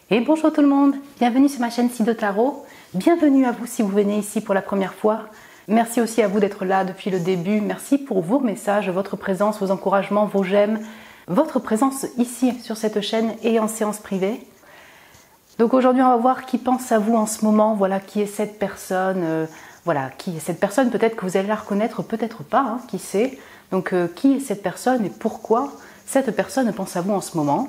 Et bonjour tout le monde, bienvenue sur ma chaîne Sido Tarot. Bienvenue à vous si vous venez ici pour la première fois. Merci aussi à vous d'être là depuis le début. Merci pour vos messages, votre présence, vos encouragements, vos j'aime, votre présence ici sur cette chaîne et en séance privée. Donc aujourd'hui on va voir qui pense à vous en ce moment, voilà qui est cette personne, qui est cette personne, peut-être que vous allez la reconnaître, peut-être pas, hein, qui sait. Donc qui est cette personne et pourquoi cette personne pense à vous en ce moment.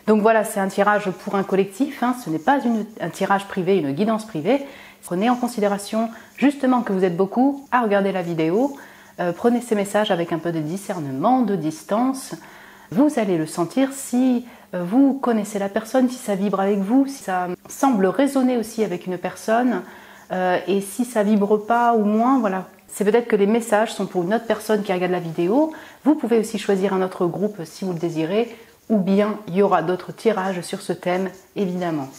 Donc voilà, c'est un tirage pour un collectif, hein, ce n'est pas un tirage privé, une guidance privée. Prenez en considération justement que vous êtes beaucoup à regarder la vidéo. Prenez ces messages avec un peu de discernement, de distance. Vous allez le sentir si vous connaissez la personne, si ça vibre avec vous, si ça semble résonner aussi avec une personne. Et si ça vibre pas ou moins, voilà. C'est peut-être que les messages sont pour une autre personne qui regarde la vidéo. Vous pouvez aussi choisir un autre groupe si vous le désirez. Ou bien il y aura d'autres tirages sur ce thème, évidemment.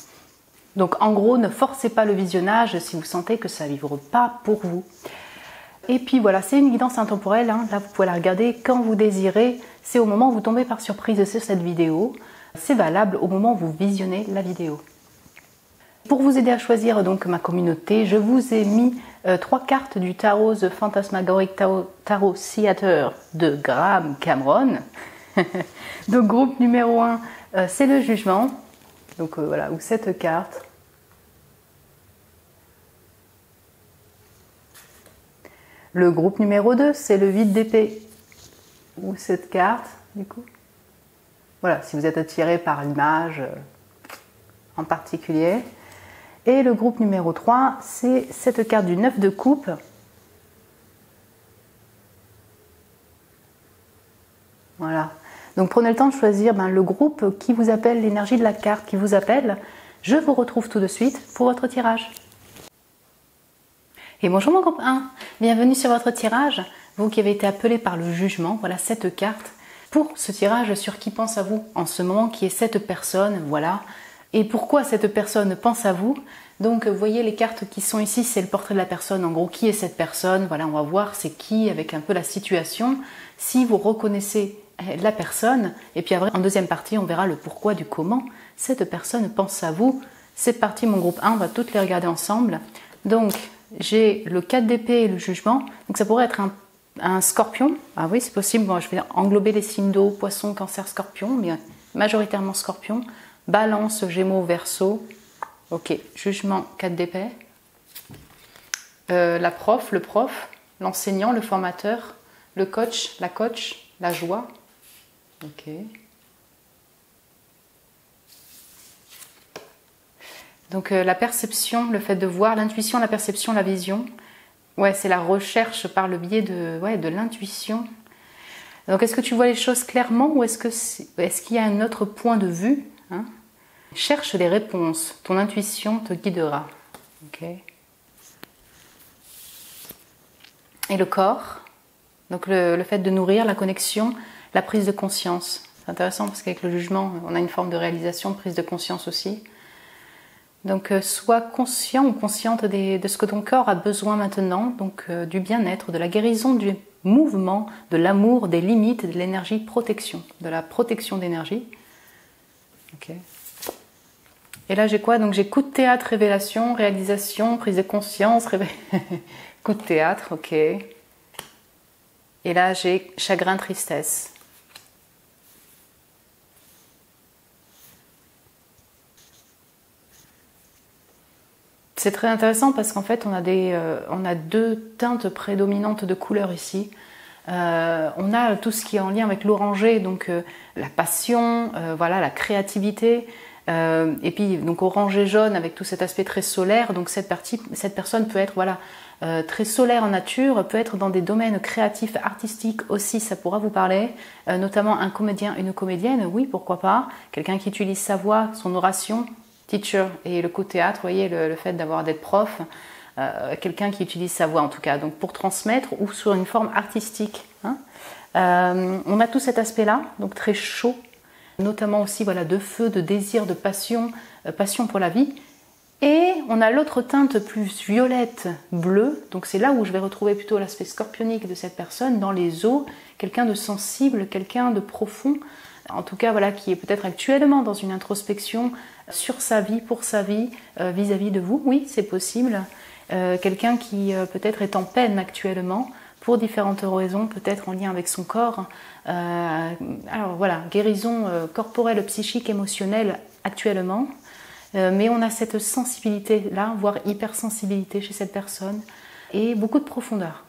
Donc en gros, ne forcez pas le visionnage si vous sentez que ça ne vibre pas pour vous. Et puis voilà, c'est une guidance intemporelle, hein. Là vous pouvez la regarder quand vous désirez. C'est au moment où vous tombez par surprise sur cette vidéo. C'est valable au moment où vous visionnez la vidéo. Pour vous aider à choisir donc ma communauté, je vous ai mis 3 cartes du Tarot The Phantasmagoric Tarot Theater de Graham Cameron. Donc groupe numéro 1, c'est le jugement. Donc voilà, ou cette carte. Le groupe numéro 2, c'est le vide d'épée. Ou cette carte, du coup. Voilà, si vous êtes attiré par l'image en particulier. Et le groupe numéro 3, c'est cette carte du 9 de coupe. Voilà. Donc prenez le temps de choisir le groupe qui vous appelle, l'énergie de la carte qui vous appelle. Je vous retrouve tout de suite pour votre tirage. Et bonjour mon groupe 1, bienvenue sur votre tirage. Vous qui avez été appelé par le jugement, voilà cette carte. Pour ce tirage sur qui pense à vous en ce moment, qui est cette personne, voilà. Et pourquoi cette personne pense à vous. Donc vous voyez les cartes qui sont ici, c'est le portrait de la personne. En gros, qui est cette personne? Voilà, on va voir c'est qui avec un peu la situation. Si vous reconnaissez la personne, et puis après, en deuxième partie, on verra le pourquoi du comment cette personne pense à vous. C'est parti mon groupe 1, on va toutes les regarder ensemble. Donc, j'ai le 4 d'épée et le jugement. Donc ça pourrait être un scorpion. Ah oui, c'est possible. Bon, je vais englober les signes d'eau, poisson, cancer, scorpion, mais majoritairement scorpion. Balance, gémeaux, verseau. Ok, jugement, 4 d'épée. La prof, le prof, l'enseignant, le formateur, le coach, la joie. Ok. Donc la perception, le fait de voir, l'intuition, la perception, la vision. Ouais, c'est la recherche par le biais de l'intuition. Donc est-ce que tu vois les choses clairement ou est-ce qu'il y a un autre point de vue, hein? Cherche les réponses, ton intuition te guidera. Ok. Et le corps, donc le fait de nourrir la connexion, la prise de conscience. C'est intéressant parce qu'avec le jugement, on a une forme de réalisation, de prise de conscience aussi. Donc sois conscient ou consciente de ce que ton corps a besoin maintenant, donc du bien-être, de la guérison, du mouvement, de l'amour, des limites, de l'énergie protection, de la protection d'énergie. Ok. Et là j'ai quoi? Donc j'ai coup de théâtre, révélation, réalisation, prise de conscience, coup de théâtre, ok. Et là j'ai chagrin, tristesse. C'est très intéressant parce qu'en fait on a 2 teintes prédominantes de couleurs ici. On a tout ce qui est en lien avec l'orangé, donc la passion, voilà, la créativité. Et puis donc orangé jaune avec tout cet aspect très solaire. Donc cette personne peut être voilà très solaire en nature, peut être dans des domaines créatifs, artistiques aussi, ça pourra vous parler. Notamment un comédien, une comédienne, oui pourquoi pas. Quelqu'un qui utilise sa voix, son oration. Teacher et le côté théâtre, vous voyez, le fait d'être prof, quelqu'un qui utilise sa voix en tout cas, donc pour transmettre ou sur une forme artistique. Hein. On a tout cet aspect-là, donc très chaud, notamment aussi voilà, de feu, de désir, de passion, passion pour la vie. Et on a l'autre teinte plus violette, bleue, donc c'est là où je vais retrouver plutôt l'aspect scorpionique de cette personne, dans les eaux, quelqu'un de sensible, quelqu'un de profond, en tout cas voilà, qui est peut-être actuellement dans une introspection sur sa vie, pour sa vie, vis-à-vis de vous, oui, c'est possible. Quelqu'un qui peut-être est en peine actuellement, pour différentes raisons, peut-être en lien avec son corps. Alors voilà, guérison corporelle, psychique, émotionnelle actuellement. Mais on a cette sensibilité-là, voire hypersensibilité chez cette personne, et beaucoup de profondeur.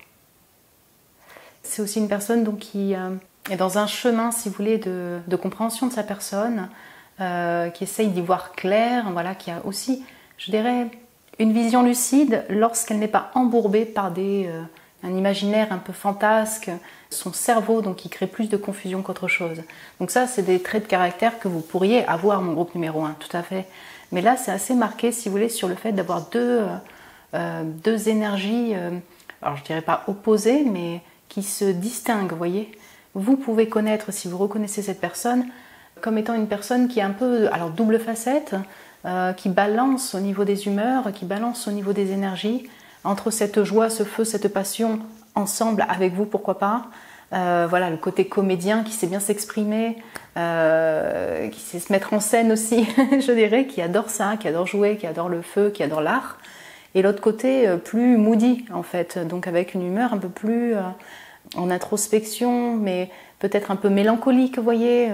C'est aussi une personne donc, qui est dans un chemin, si vous voulez, de compréhension de sa personne, qui essaye d'y voir clair, voilà, qui a aussi, je dirais, une vision lucide lorsqu'elle n'est pas embourbée par un imaginaire un peu fantasque, son cerveau donc qui crée plus de confusion qu'autre chose. Donc ça, c'est des traits de caractère que vous pourriez avoir, mon groupe numéro 1, tout à fait. Mais là, c'est assez marqué, si vous voulez, sur le fait d'avoir deux énergies, alors je dirais pas opposées, mais qui se distinguent, vous voyez. Vous pouvez connaître, si vous reconnaissez cette personne, comme étant une personne qui est un peu, alors double facette, qui balance au niveau des humeurs, qui balance au niveau des énergies, entre cette joie, ce feu, cette passion, ensemble avec vous, pourquoi pas. Voilà, le côté comédien qui sait bien s'exprimer, qui sait se mettre en scène aussi, je dirais, qui adore ça, qui adore jouer, qui adore le feu, qui adore l'art. Et l'autre côté, plus moody, en fait, donc avec une humeur un peu plus en introspection, mais peut-être un peu mélancolique, vous voyez,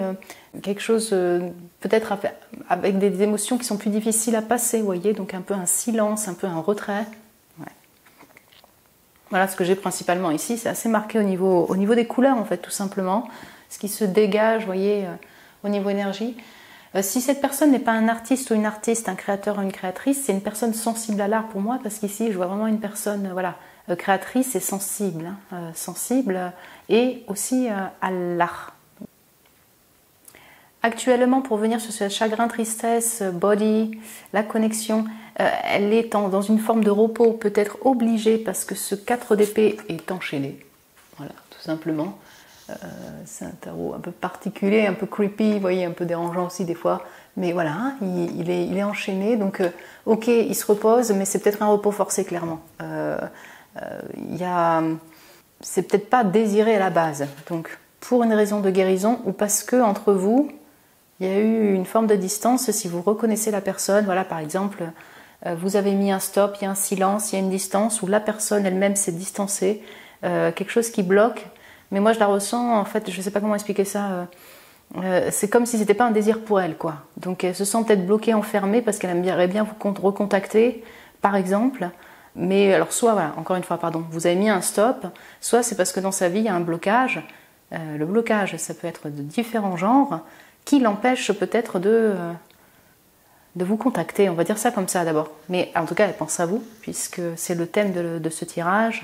quelque chose peut-être avec des émotions qui sont plus difficiles à passer, vous voyez, donc un peu un silence, un peu un retrait. Voilà ce que j'ai principalement ici, c'est assez marqué au niveau des couleurs en fait, tout simplement. Ce qui se dégage, vous voyez, au niveau énergie. Si cette personne n'est pas un artiste ou une artiste, un créateur ou une créatrice, c'est une personne sensible à l'art pour moi, parce qu'ici je vois vraiment une personne voilà, créatrice et sensible. Sensible et aussi à l'art. Actuellement, pour venir sur ce chagrin, tristesse, body, la connexion, elle est dans une forme de repos, peut-être obligée, parce que ce 4 d'épée est enchaîné. Voilà, tout simplement. C'est un tarot un peu particulier, un peu creepy, vous voyez, un peu dérangeant aussi des fois. Mais voilà, hein, il est enchaîné, donc ok, il se repose, mais c'est peut-être un repos forcé, clairement. C'est peut-être pas désiré à la base. Donc, pour une raison de guérison, ou parce que entre vous, il y a eu une forme de distance. Si vous reconnaissez la personne, voilà, par exemple, vous avez mis un stop, il y a un silence, il y a une distance, où la personne elle-même s'est distancée, quelque chose qui bloque. Mais moi, je la ressens, en fait, je ne sais pas comment expliquer ça. C'est comme si c'était pas un désir pour elle, quoi. Donc, elle se sent peut-être bloquée, enfermée, parce qu'elle aimerait bien vous recontacter, par exemple. Mais alors, soit, voilà, encore une fois, pardon, vous avez mis un stop, soit c'est parce que dans sa vie, il y a un blocage. Le blocage, ça peut être de différents genres, qui l'empêche peut-être de vous contacter, on va dire ça comme ça d'abord. Mais en tout cas, elle pense à vous, puisque c'est le thème de ce tirage.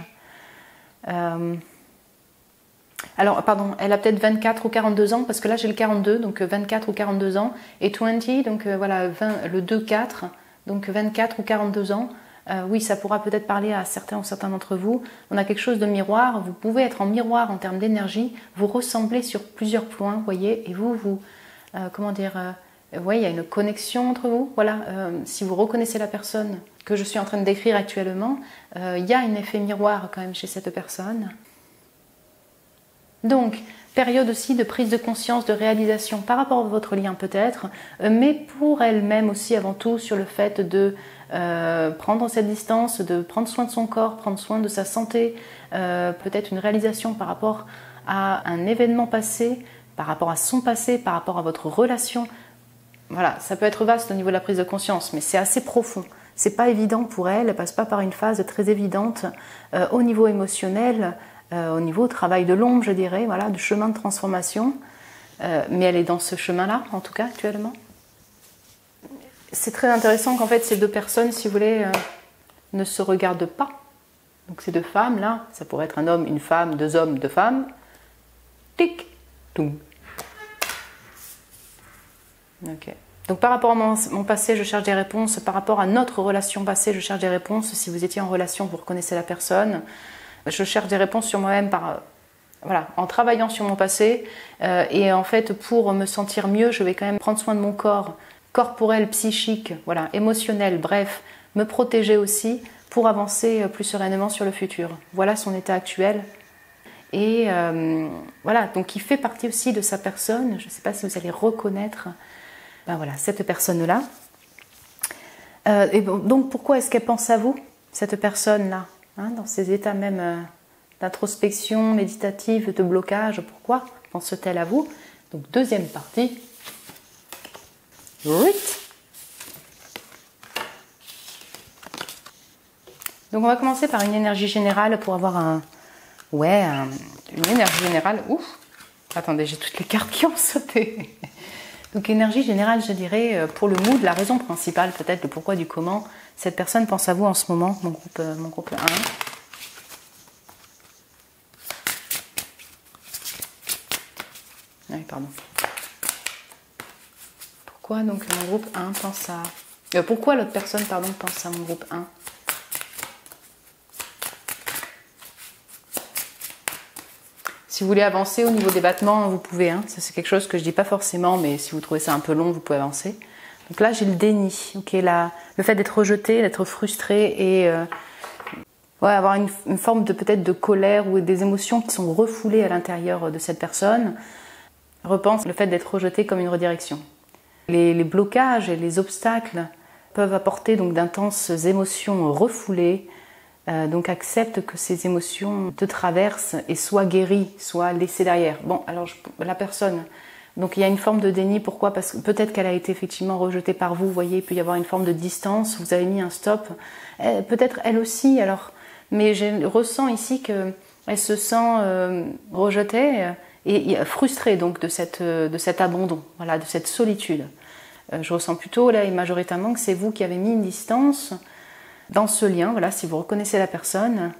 Alors, pardon, elle a peut-être 24 ou 42 ans, parce que là j'ai le 42, donc 24 ou 42 ans, et 20, donc voilà, le 2-4, donc 24 ou 42 ans. Oui, ça pourra peut-être parler à certains ou certains d'entre vous. On a quelque chose de miroir, vous pouvez être en miroir en termes d'énergie, vous ressemblez sur plusieurs points, vous voyez, et vous comment dire, ouais, il y a une connexion entre vous, voilà, si vous reconnaissez la personne que je suis en train de décrire actuellement, il y a un effet miroir quand même chez cette personne. Donc, période aussi de prise de conscience, de réalisation par rapport à votre lien peut-être, mais pour elle-même aussi avant tout sur le fait de prendre cette distance, de prendre soin de son corps, prendre soin de sa santé, peut-être une réalisation par rapport à un événement passé, par rapport à son passé, par rapport à votre relation. Voilà, ça peut être vaste au niveau de la prise de conscience, mais c'est assez profond. C'est pas évident pour elle, elle passe pas par une phase très évidente au niveau émotionnel, au niveau travail de l'ombre, je dirais, voilà, du chemin de transformation. Mais elle est dans ce chemin-là, en tout cas, actuellement. C'est très intéressant qu'en fait, ces deux personnes, si vous voulez, ne se regardent pas. Donc ces deux femmes, là, ça pourrait être un homme, une femme, deux hommes, deux femmes. Tic, toum. Ok. Donc par rapport à mon passé, je cherche des réponses. Par rapport à notre relation passée, je cherche des réponses. Si vous étiez en relation, vous reconnaissez la personne. Je cherche des réponses sur moi-même voilà, en travaillant sur mon passé. Et en fait, pour me sentir mieux, je vais quand même prendre soin de mon corps, corporel, psychique, voilà, émotionnel, bref, me protéger aussi pour avancer plus sereinement sur le futur. Voilà son état actuel. Et voilà, donc il fait partie aussi de sa personne. Je ne sais pas si vous allez reconnaître voilà, cette personne-là. Et donc pourquoi est-ce qu'elle pense à vous, cette personne-là, hein, dans ces états même d'introspection, méditative, de blocage? Pourquoi pense-t-elle à vous? Donc deuxième partie. Right. Donc on va commencer par une énergie générale pour avoir une énergie générale. Ouf, attendez, j'ai toutes les cartes qui ont sauté. Donc énergie générale, je dirais, pour le mood, la raison principale, peut-être le pourquoi du comment, cette personne pense à vous en ce moment, mon groupe 1. Oui, pardon. Pourquoi donc mon groupe 1 pense à... pourquoi l'autre personne, pardon, pense à mon groupe 1? Si vous voulez avancer au niveau des battements, vous pouvez. Hein. Ça, c'est quelque chose que je ne dis pas forcément, mais si vous trouvez ça un peu long, vous pouvez avancer. Donc là, j'ai le déni. Okay, le fait d'être rejeté, d'être frustré et avoir une forme de peut-être de colère ou des émotions qui sont refoulées à l'intérieur de cette personne, repense le fait d'être rejeté comme une redirection. Les blocages et les obstacles peuvent apporter donc d'intenses émotions refoulées. Donc accepte que ces émotions te traversent et soient guéries, soient laissées derrière. Bon, alors la personne, donc il y a une forme de déni. Pourquoi? Parce que peut-être qu'elle a été effectivement rejetée par vous. Vous voyez, il peut y avoir une forme de distance. Vous avez mis un stop. Peut-être elle aussi. Alors, mais je ressens ici qu'elle se sent rejetée et frustrée donc de cet abandon, voilà, de cette solitude. Je ressens plutôt là et majoritairement que c'est vous qui avez mis une distance dans ce lien, voilà, si vous reconnaissez la personne.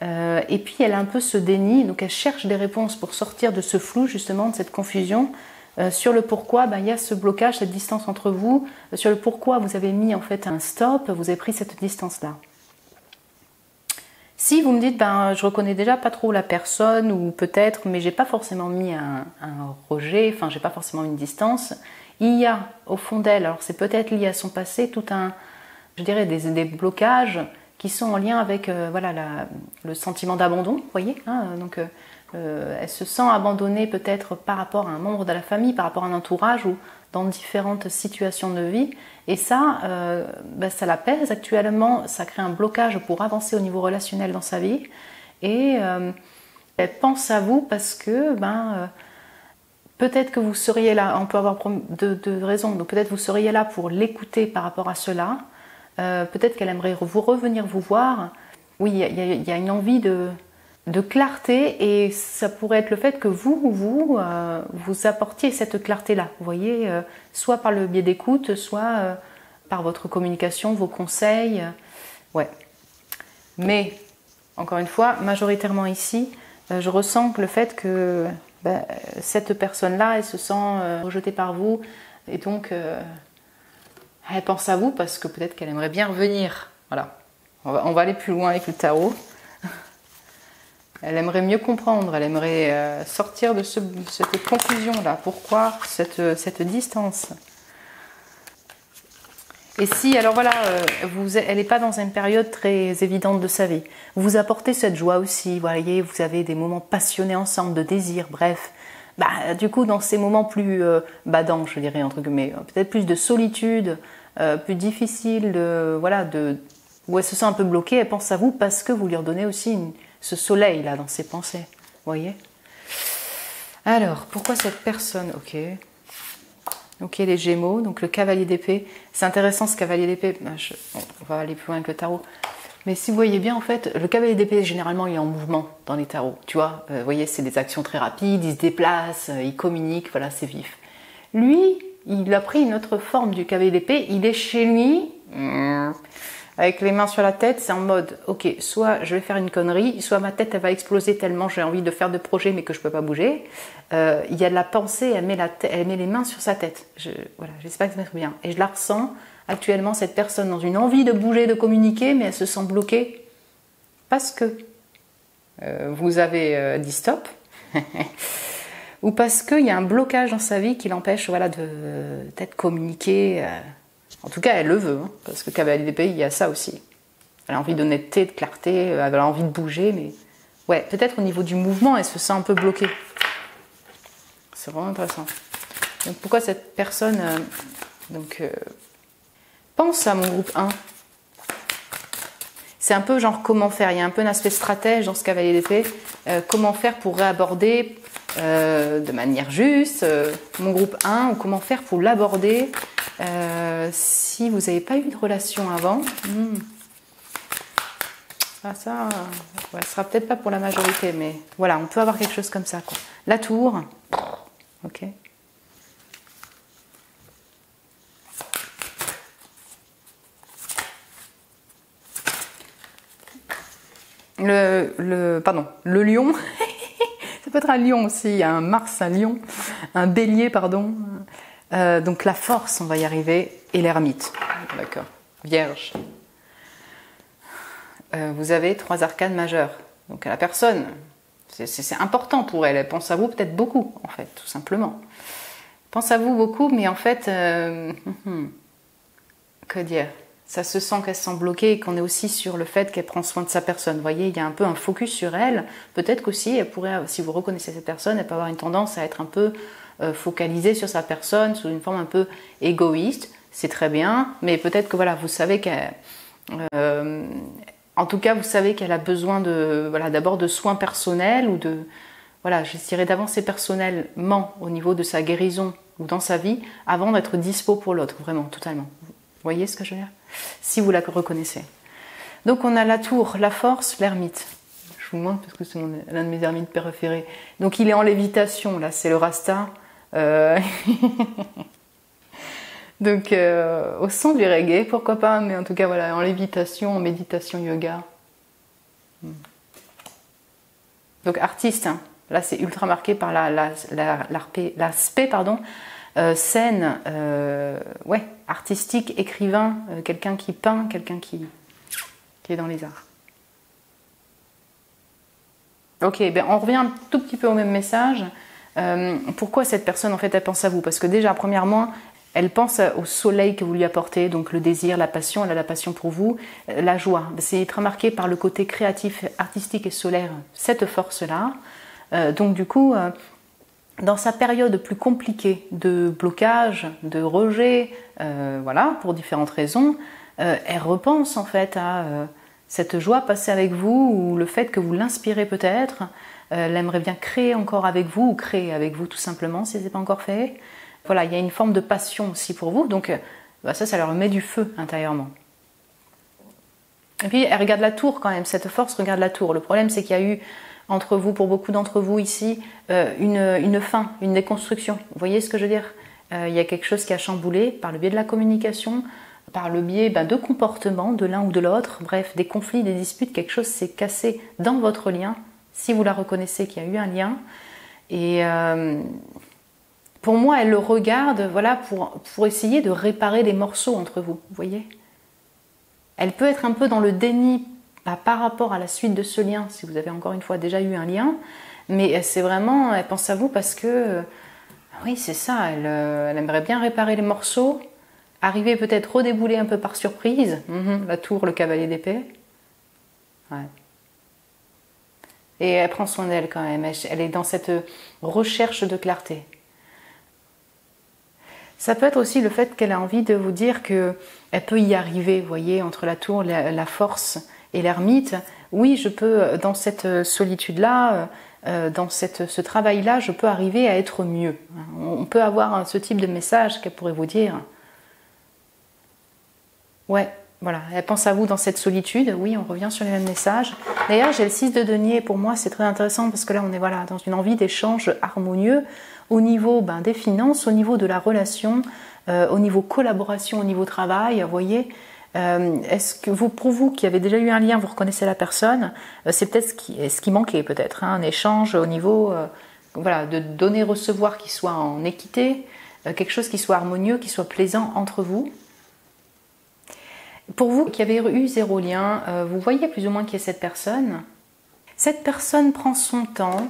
Et puis elle a un peu ce déni, donc elle cherche des réponses pour sortir de ce flou, justement, de cette confusion, sur le pourquoi il y a ce blocage, cette distance entre vous, sur le pourquoi vous avez mis en fait un stop, vous avez pris cette distance-là. Si vous me dites, je reconnais déjà pas trop la personne, ou peut-être, mais j'ai pas forcément mis un rejet, enfin j'ai pas forcément une distance, il y a au fond d'elle, alors c'est peut-être lié à son passé, tout un, je dirais, des blocages qui sont en lien avec le sentiment d'abandon, vous voyez, hein, donc elle se sent abandonnée peut-être par rapport à un membre de la famille, par rapport à un entourage ou dans différentes situations de vie, et ça, ça la pèse actuellement, ça crée un blocage pour avancer au niveau relationnel dans sa vie, et elle pense à vous parce que peut-être que vous seriez là, on peut avoir deux raisons, donc peut-être vous seriez là pour l'écouter par rapport à cela. Peut-être qu'elle aimerait revenir vous voir. Oui, il y a une envie de clarté, et ça pourrait être le fait que vous apportiez cette clarté-là. Vous voyez, soit par le biais d'écoute, soit par votre communication, vos conseils. Ouais. Mais, encore une fois, majoritairement ici, je ressens que le fait que cette personne-là, elle se sent rejetée par vous, et donc... elle pense à vous parce que peut-être qu'elle aimerait bien revenir. Voilà. On va aller plus loin avec le tarot. Elle aimerait mieux comprendre, elle aimerait sortir de cette confusion-là. Pourquoi cette distance? Et si, alors voilà, elle n'est pas dans une période très évidente de sa vie. Vous apportez cette joie aussi, vous voyez, vous avez des moments passionnés ensemble, de désir, bref. Du coup, dans ces moments plus badants, je dirais, entre guillemets, peut-être plus de solitude, plus difficile, où elle se sent un peu bloquée, elle pense à vous parce que vous lui redonnez aussi ce soleil là dans ses pensées, vous voyez. Alors, pourquoi cette personne? Ok, les Gémeaux, donc le cavalier d'épée. C'est intéressant ce cavalier d'épée, on va aller plus loin avec le tarot. Mais si vous voyez bien, en fait, le cavalier d'épée, généralement, il est en mouvement dans les tarots. Tu vois, vous voyez, c'est des actions très rapides, il se déplace, il communique, voilà, c'est vif. Lui, il a pris une autre forme du cavalier d'épée, il est chez lui, avec les mains sur la tête, c'est en mode, ok, soit je vais faire une connerie, soit ma tête, elle va exploser tellement j'ai envie de faire de projets, mais que je ne peux pas bouger. Il y a de la pensée, elle met les mains sur sa tête. J'espère que ça m'exprime bien. Et je la ressens actuellement, cette personne, dans une envie de bouger, de communiquer, mais elle se sent bloquée parce que vous avez dit stop, ou parce qu'il y a un blocage dans sa vie qui l'empêche de peut-être communiquer. En tout cas, elle le veut, hein, parce que cavalier d'épée, il y a ça aussi. Elle a envie d'honnêteté, de clarté, elle a envie de bouger, mais Ouais, peut-être au niveau du mouvement, elle se sent un peu bloquée. C'est vraiment intéressant. Donc pourquoi cette personne pense à mon groupe 1? C'est un peu genre comment faire. Il y a un peu un aspect stratège dans ce cavalier d'épée. Comment faire pour réaborder de manière juste mon groupe 1 ou comment faire pour l'aborder si vous n'avez pas eu de relation avant. Ça ouais, sera peut-être pas pour la majorité, mais voilà, on peut avoir quelque chose comme ça, quoi. La tour, ok. Le lion, ça peut être un lion aussi, un Mars, un lion, un bélier, pardon. Donc la force, on va y arriver, et l'ermite, d'accord, vierge. Vous avez 3 arcanes majeures. Donc la personne, c'est important pour elle. Elle pense à vous peut-être beaucoup, en fait, tout simplement. Pense à vous beaucoup, mais en fait, que dire? Ça se sent qu'elle se sent bloquée et qu'on est aussi sur le fait qu'elle prend soin de sa personne. Vous voyez, il y a un peu un focus sur elle. Peut-être qu'aussi, elle pourrait, si vous reconnaissez cette personne, elle peut avoir une tendance à être un peu focalisée sur sa personne, sous une forme un peu égoïste. C'est très bien, mais peut-être que voilà, vous savez qu'elle... en tout cas, vous savez qu'elle a besoin de, voilà, d'abord de soins personnels ou de, voilà, je dirais d'avancer personnellement au niveau de sa guérison ou dans sa vie avant d'être dispo pour l'autre, vraiment, totalement. Vous voyez ce que je veux dire? Si vous la reconnaissez. Donc on a la tour, la force, l'ermite. Je vous montre parce que c'est l'un de mes ermites préférés. Donc il est en lévitation, là, c'est le Rasta. Donc au son du reggae, pourquoi pas, mais en tout cas voilà, en lévitation, en méditation yoga. Donc artiste, hein. Là c'est ultra marqué par l'aspect scène, ouais, artistique, écrivain, quelqu'un qui peint, quelqu'un qui est dans les arts. Ok, ben on revient un tout petit peu au même message. Pourquoi cette personne en fait elle pense à vous? Parce que déjà premièrement, elle pense au soleil que vous lui apportez, donc le désir, la passion, elle a la passion pour vous, la joie. C'est très marqué par le côté créatif, artistique et solaire, cette force-là. Donc du coup, dans sa période plus compliquée de blocage, de rejet, voilà, pour différentes raisons, elle repense en fait à cette joie passée avec vous ou le fait que vous l'inspirez peut-être. Elle aimerait bien créer encore avec vous ou créer avec vous tout simplement si ce n'est pas encore fait. Voilà, il y a une forme de passion aussi pour vous, donc ça leur met du feu intérieurement. Et puis elle regarde la tour quand même, cette force regarde la tour. Le problème c'est qu'il y a eu entre vous, pour beaucoup d'entre vous ici, une fin, une déconstruction. Vous voyez ce que je veux dire? Il y a quelque chose qui a chamboulé par le biais de la communication, par le biais de comportements de l'un ou de l'autre, bref, des conflits, des disputes, quelque chose s'est cassé dans votre lien, si vous la reconnaissez qu'il y a eu un lien. Et pour moi, elle le regarde voilà, pour essayer de réparer les morceaux entre vous, vous voyez? Elle peut être un peu dans le déni par rapport à la suite de ce lien, si vous avez encore une fois déjà eu un lien, mais c'est vraiment, elle pense à vous parce que, oui c'est ça, elle aimerait bien réparer les morceaux, arriver peut-être redébouler un peu par surprise, la tour, le cavalier d'épée, ouais. Et elle prend soin d'elle quand même, elle est dans cette recherche de clarté. Ça peut être aussi le fait qu'elle a envie de vous dire qu'elle peut y arriver, vous voyez, entre la tour, la force et l'ermite. Oui, je peux, dans cette solitude-là, dans ce travail-là, je peux arriver à être mieux. On peut avoir ce type de message qu'elle pourrait vous dire. Ouais, voilà, elle pense à vous dans cette solitude. Oui, on revient sur les mêmes messages. D'ailleurs, j'ai le 6 de denier. Pour moi, c'est très intéressant parce que là, on est voilà, dans une envie d'échange harmonieux au niveau des finances, au niveau de la relation, au niveau collaboration, au niveau travail, vous voyez. Est-ce que pour vous qui avez déjà eu un lien, vous reconnaissez la personne, c'est peut-être ce qui manquait peut-être, hein, un échange au niveau voilà, de donner-recevoir qui soit en équité, quelque chose qui soit harmonieux, qui soit plaisant entre vous. Pour vous qui avez eu 0 lien, vous voyez plus ou moins qui est cette personne. Cette personne prend son temps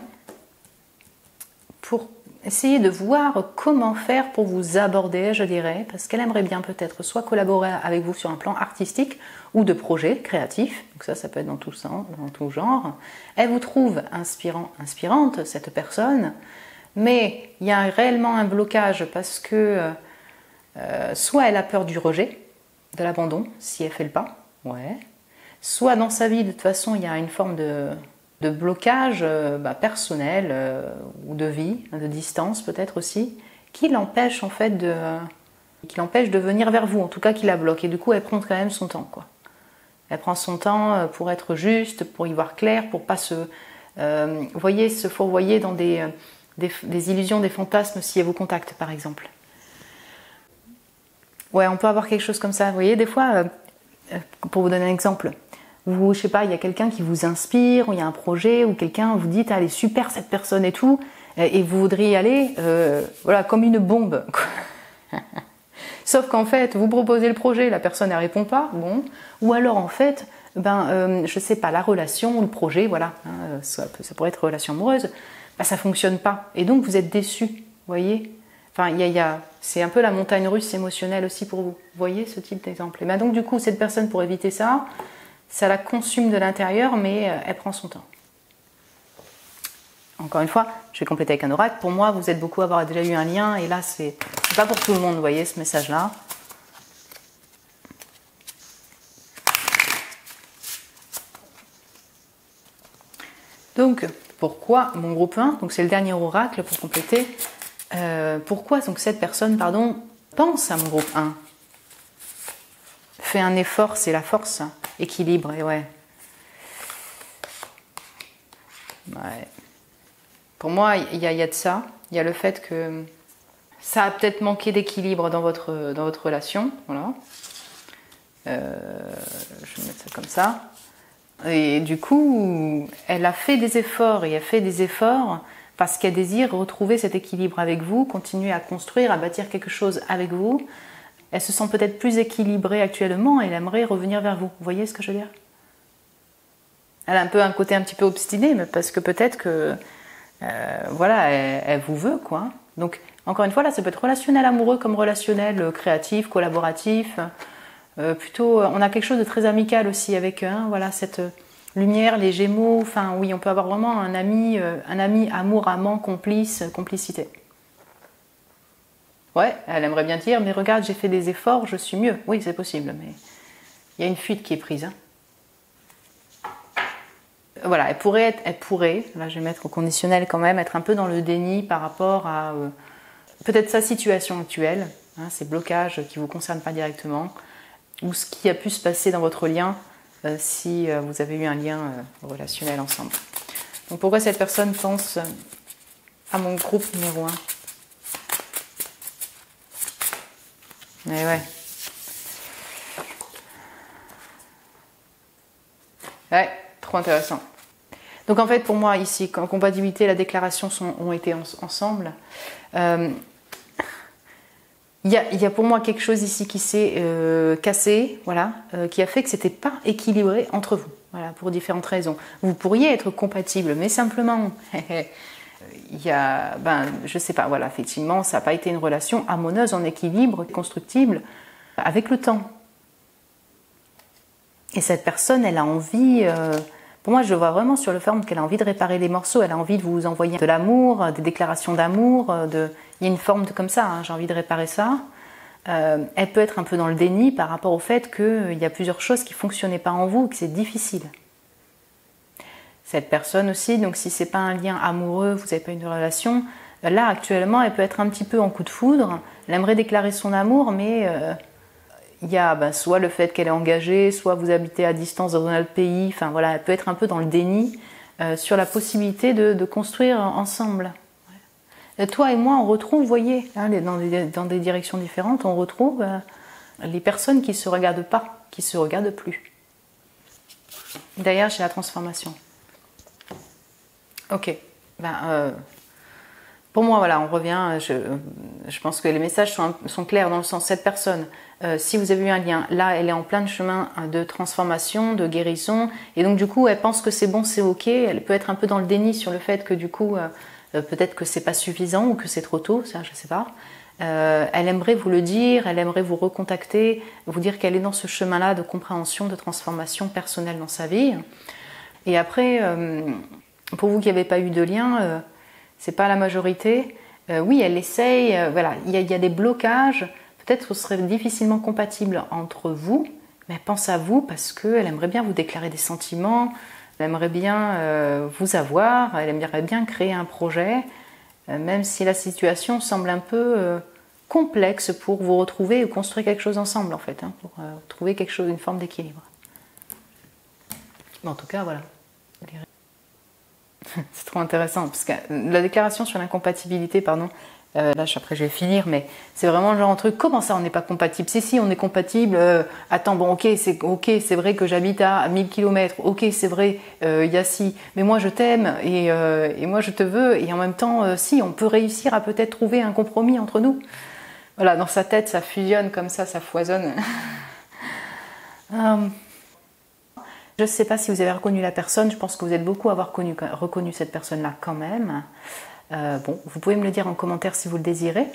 pour essayez de voir comment faire pour vous aborder, je dirais, parce qu'elle aimerait bien peut-être soit collaborer avec vous sur un plan artistique ou de projet créatif, donc ça peut être dans tout sens, dans tout genre. Elle vous trouve inspirante, cette personne, mais il y a réellement un blocage parce que soit elle a peur du rejet, de l'abandon, si elle fait le pas, ouais. Soit dans sa vie, de toute façon, il y a une forme de blocage personnel ou de vie, de distance peut-être aussi, qui l'empêche en fait de venir vers vous, en tout cas qui la bloque. Et du coup, elle prend quand même son temps, quoi. Elle prend son temps pour être juste, pour y voir clair, pour pas se fourvoyer dans des illusions, des fantasmes si elle vous contacte, par exemple. Ouais, on peut avoir quelque chose comme ça. Vous voyez, des fois, pour vous donner un exemple, je sais pas, il y a quelqu'un qui vous inspire, ou il y a un projet, ou quelqu'un vous dit, ah, elle est super cette personne et tout, et vous voudriez y aller, comme une bombe. Sauf qu'en fait, vous proposez le projet, la personne ne répond pas, bon, ou alors en fait, je sais pas, la relation ou le projet, ça pourrait être relation amoureuse, ça fonctionne pas, et donc vous êtes déçu, vous voyez. Enfin, c'est un peu la montagne russe émotionnelle aussi pour vous. Vous voyez ce type d'exemple. Et donc du coup, cette personne, pour éviter ça, ça la consume de l'intérieur, mais elle prend son temps. Encore une fois, je vais compléter avec un oracle. Pour moi, vous êtes beaucoup à avoir déjà eu un lien, et là, c'est pas pour tout le monde, vous voyez, ce message-là. Donc, pourquoi mon groupe 1, donc c'est le dernier oracle pour compléter, pourquoi donc cette personne, pense à mon groupe 1, fait un effort, c'est la force, équilibre, et ouais. Pour moi, il y a de ça, il y a le fait que ça a peut-être manqué d'équilibre dans votre relation, voilà. Je vais mettre ça comme ça. Et du coup, elle a fait des efforts, et elle fait des efforts parce qu'elle désire retrouver cet équilibre avec vous, continuer à construire, à bâtir quelque chose avec vous. Elle se sent peut-être plus équilibrée actuellement et elle aimerait revenir vers vous. Vous voyez ce que je veux dire? Elle a un peu un côté un petit peu obstiné, mais parce que peut-être que elle vous veut, quoi. Donc, encore une fois, là, ça peut être relationnel amoureux comme relationnel créatif, collaboratif. Plutôt, on a quelque chose de très amical aussi avec cette lumière, les Gémeaux. Enfin, oui, on peut avoir vraiment un ami, amour, amant, complice, complicité. Ouais, elle aimerait bien dire, mais regarde, j'ai fait des efforts, je suis mieux. Oui, c'est possible, mais il y a une fuite qui est prise. Voilà, elle pourrait, là je vais mettre au conditionnel quand même, être un peu dans le déni par rapport à peut-être sa situation actuelle, ces blocages qui ne vous concernent pas directement, ou ce qui a pu se passer dans votre lien si vous avez eu un lien relationnel ensemble. Donc pourquoi cette personne pense à mon groupe numéro 1? Mais ouais. Ouais, trop intéressant. Donc en fait, pour moi, ici, quand compatibilité et la déclaration ont été ensemble, il y a pour moi quelque chose ici qui s'est cassé, qui a fait que c'était pas équilibré entre vous, pour différentes raisons. Vous pourriez être compatible, mais simplement, je sais pas, effectivement, ça n'a pas été une relation harmonieuse, en équilibre, constructible, avec le temps. Et cette personne, elle a envie... Pour moi, je vois vraiment sur le forme qu'elle a envie de réparer les morceaux, elle a envie de vous envoyer de l'amour, des déclarations d'amour, il y a une forme comme ça, j'ai envie de réparer ça. Elle peut être un peu dans le déni par rapport au fait qu'il y a plusieurs choses qui ne fonctionnaient pas en vous et que c'est difficile. Cette personne aussi, donc si ce n'est pas un lien amoureux, vous n'avez pas une relation, là actuellement, elle peut être un petit peu en coup de foudre, elle aimerait déclarer son amour, mais... il y a soit le fait qu'elle est engagée, soit vous habitez à distance dans un autre pays. Enfin elle peut être un peu dans le déni sur la possibilité de construire ensemble. Et toi et moi, on retrouve, vous voyez, dans des directions différentes, on retrouve les personnes qui ne se regardent pas, qui ne se regardent plus. D'ailleurs, chez la transformation. Ok. Pour moi, on revient, je pense que les messages sont clairs dans le sens, cette personne, si vous avez eu un lien, là, elle est en plein chemin de transformation, de guérison, et donc du coup, elle pense que c'est bon, c'est ok, elle peut être un peu dans le déni sur le fait que du coup, peut-être que c'est pas suffisant ou que c'est trop tôt, ça je sais pas. Elle aimerait vous le dire, elle aimerait vous recontacter, vous dire qu'elle est dans ce chemin-là de compréhension, de transformation personnelle dans sa vie. Et après, pour vous qui n'avez pas eu de lien, c'est pas la majorité. Oui, elle essaye, voilà, il y a des blocages. Peut-être que ce serait difficilement compatible entre vous, mais elle pense à vous parce qu'elle aimerait bien vous déclarer des sentiments, elle aimerait bien vous avoir, elle aimerait bien créer un projet, même si la situation semble un peu complexe pour vous retrouver et construire quelque chose ensemble en fait, pour trouver quelque chose, une forme d'équilibre. Mais en tout cas, voilà. C'est trop intéressant, parce que la déclaration sur l'incompatibilité, pardon, là après je vais finir, mais c'est vraiment le genre de truc, comment ça on n'est pas compatible? Si, on est compatible, attends, bon ok, c'est vrai que j'habite à 1000 km, ok, c'est vrai, y a si, mais moi je t'aime, et moi je te veux, et en même temps, si, on peut réussir à peut-être trouver un compromis entre nous. Voilà, dans sa tête, ça fusionne comme ça foisonne. Je ne sais pas si vous avez reconnu la personne, je pense que vous êtes beaucoup à avoir reconnu cette personne-là quand même. Bon, vous pouvez me le dire en commentaire si vous le désirez.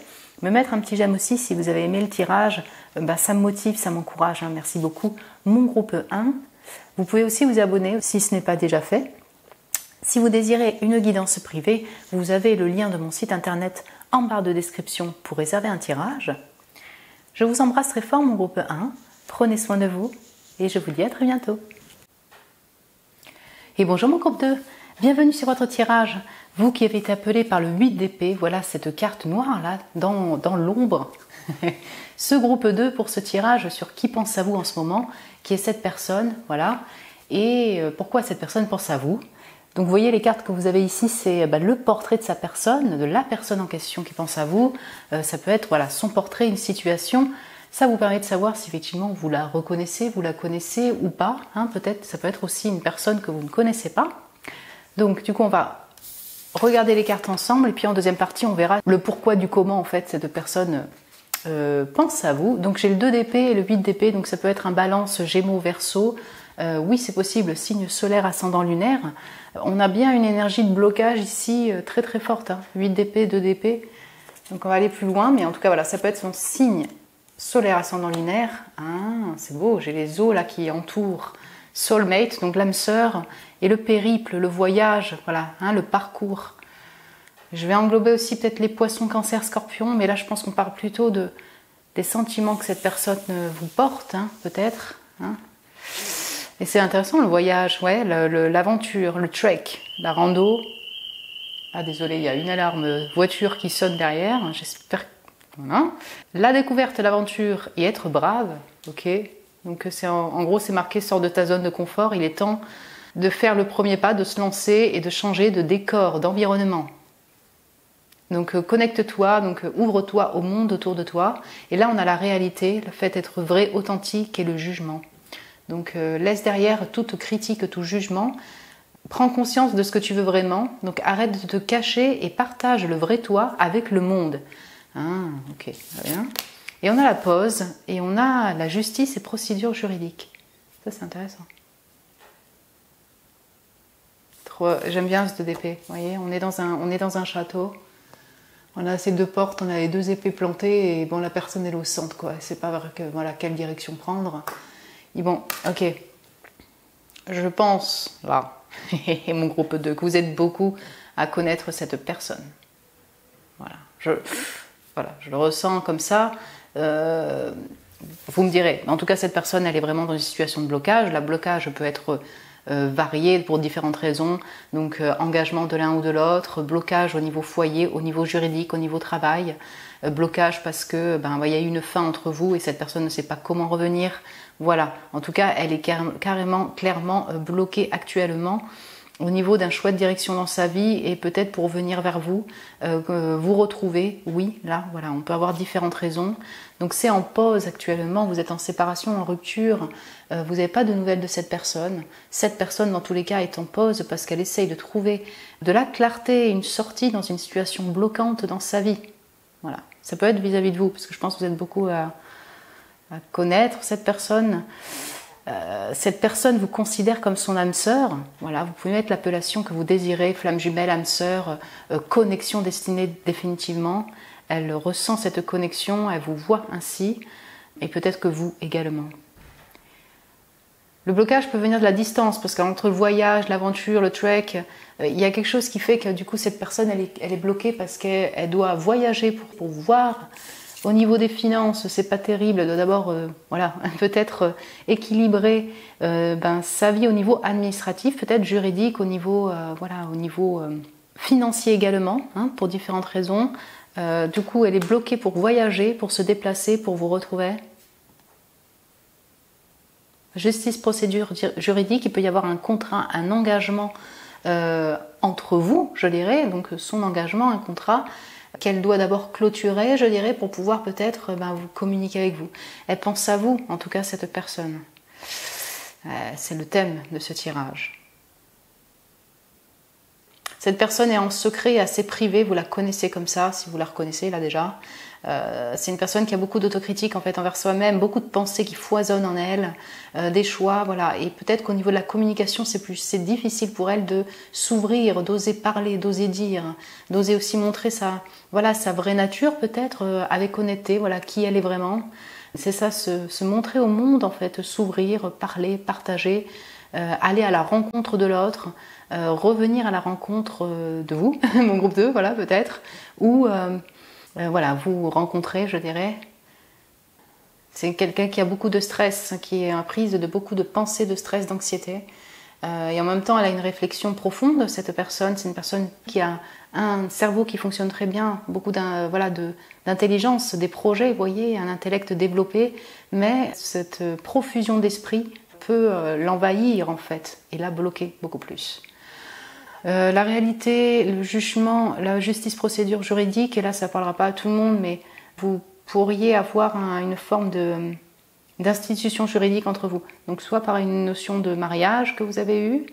Me mettre un petit j'aime aussi si vous avez aimé le tirage, ça me motive, ça m'encourage, hein, merci beaucoup. Mon groupe 1, vous pouvez aussi vous abonner si ce n'est pas déjà fait. Si vous désirez une guidance privée, vous avez le lien de mon site internet en barre de description pour réserver un tirage. Je vous embrasse très fort mon groupe 1, prenez soin de vous et je vous dis à très bientôt. Et bonjour mon groupe 2, bienvenue sur votre tirage. Vous qui avez été appelé par le 8 d'épée, voilà cette carte noire là, dans l'ombre. Ce groupe 2 pour ce tirage sur qui pense à vous en ce moment, qui est cette personne, voilà. Et pourquoi cette personne pense à vous. Donc vous voyez les cartes que vous avez ici, c'est le portrait de sa personne, de la personne en question qui pense à vous. Ça peut être voilà, son portrait, une situation. Ça vous permet de savoir si effectivement vous la reconnaissez, vous la connaissez ou pas. Hein, peut-être, ça peut être aussi une personne que vous ne connaissez pas. Donc du coup, on va regarder les cartes ensemble et puis en deuxième partie, on verra le pourquoi du comment en fait cette personne pense à vous. Donc j'ai le 2 d'épée et le 8 d'épée, donc ça peut être un balance Gémeaux, Verseau. Oui, c'est possible, signe solaire, ascendant lunaire. On a bien une énergie de blocage ici très très forte. Hein. 8 d'épée, 2 d'épée. Donc on va aller plus loin, mais en tout cas voilà, ça peut être son signe solaire ascendant lunaire, ah, c'est beau, j'ai les os là qui entourent soulmate, donc l'âme sœur, et le périple, le voyage, voilà, hein, le parcours. Je vais englober aussi peut-être les poissons, cancer, scorpions, mais là je pense qu'on parle plutôt des sentiments que cette personne vous porte, hein, peut-être. Hein. Et c'est intéressant le voyage, ouais, l'aventure, le trek, la rando. Ah désolé, il y a une alarme voiture qui sonne derrière, j'espère que voilà. La découverte, l'aventure et être brave, ok. Donc en gros c'est marqué sors de ta zone de confort, il est temps de faire le premier pas, de se lancer et de changer de décor, d'environnement. Donc connecte-toi, donc ouvre-toi au monde autour de toi. Et là on a la réalité, le fait d'être vrai, authentique et le jugement. Donc laisse derrière toute critique, tout jugement. Prends conscience de ce que tu veux vraiment. Donc arrête de te cacher et partage le vrai toi avec le monde. Ah, ok, très bien. Et on a la pause, et on a la justice et procédure juridique. Ça, c'est intéressant. J'aime bien ce 2 d'épée. Vous voyez, on est dans un château. On a ces 2 portes, on a les 2 épées plantées, et bon, la personne est au centre, quoi. C'est pas vrai que, voilà, quelle direction prendre. Et bon, ok. Je pense, là, et mon groupe 2, que vous êtes beaucoup à connaître cette personne. Voilà. Je le ressens comme ça. Vous me direz. En tout cas, cette personne, elle est vraiment dans une situation de blocage. Le blocage peut être varié pour différentes raisons. Donc, engagement de l'un ou de l'autre, blocage au niveau foyer, au niveau juridique, au niveau travail. Blocage parce que il y a eu une fin entre vous et cette personne ne sait pas comment revenir. Voilà. En tout cas, elle est clairement bloquée actuellement au niveau d'un choix de direction dans sa vie et peut-être pour venir vers vous, vous retrouver, oui, là, voilà, on peut avoir différentes raisons. Donc c'est en pause actuellement, vous êtes en séparation, en rupture, vous n'avez pas de nouvelles de cette personne. Cette personne, dans tous les cas, est en pause parce qu'elle essaye de trouver de la clarté, une sortie dans une situation bloquante dans sa vie. Voilà, ça peut être vis-à-vis de vous, parce que je pense que vous êtes beaucoup à connaître cette personne. cette personne vous considère comme son âme sœur. Voilà, vous pouvez mettre l'appellation que vous désirez, flamme jumelle, âme sœur, connexion destinée définitivement. Elle ressent cette connexion, elle vous voit ainsi, et peut-être que vous également. Le blocage peut venir de la distance, parce qu'entre le voyage, l'aventure, le trek, il y a quelque chose qui fait que du coup cette personne elle est bloquée parce qu'elle doit voyager pour voir. Au niveau des finances, c'est pas terrible. Elle doit d'abord voilà, peut-être équilibrer sa vie au niveau administratif, peut-être juridique, au niveau, voilà, au niveau financier également, hein, pour différentes raisons. Du coup, elle est bloquée pour voyager, pour se déplacer, pour vous retrouver. Justice, procédure juridique, il peut y avoir un contrat, un engagement entre vous, je dirais, donc son engagement, un contrat qu'elle doit d'abord clôturer, je dirais, pour pouvoir peut-être vous communiquer avec vous. Elle pense à vous, en tout cas cette personne. C'est le thème de ce tirage. Cette personne est en secret, assez privée, vous la connaissez comme ça, si vous la reconnaissez là déjà. C'est une personne qui a beaucoup d'autocritique en fait envers soi-même, beaucoup de pensées qui foisonnent en elle, des choix, voilà. Et peut-être qu'au niveau de la communication, c'est difficile pour elle de s'ouvrir, d'oser parler, d'oser dire, d'oser aussi montrer sa vraie nature peut-être, avec honnêteté, voilà, qui elle est vraiment. C'est ça, se montrer au monde en fait, s'ouvrir, parler, partager, aller à la rencontre de l'autre, revenir à la rencontre de vous, mon groupe 2, voilà, peut-être, ou voilà, vous rencontrez, je dirais. C'est quelqu'un qui a beaucoup de stress, qui est prise de beaucoup de pensées, de stress, d'anxiété. Et en même temps, elle a une réflexion profonde, cette personne. C'est une personne qui a un cerveau qui fonctionne très bien, beaucoup d'intelligence, des projets, vous voyez, un intellect développé. Mais cette profusion d'esprit peut l'envahir, en fait, et la bloquer beaucoup plus. La réalité, le jugement, la justice procédure juridique, et là ça ne parlera pas à tout le monde, mais vous pourriez avoir une forme d'institution juridique entre vous. Donc soit par une notion de mariage que vous avez eue,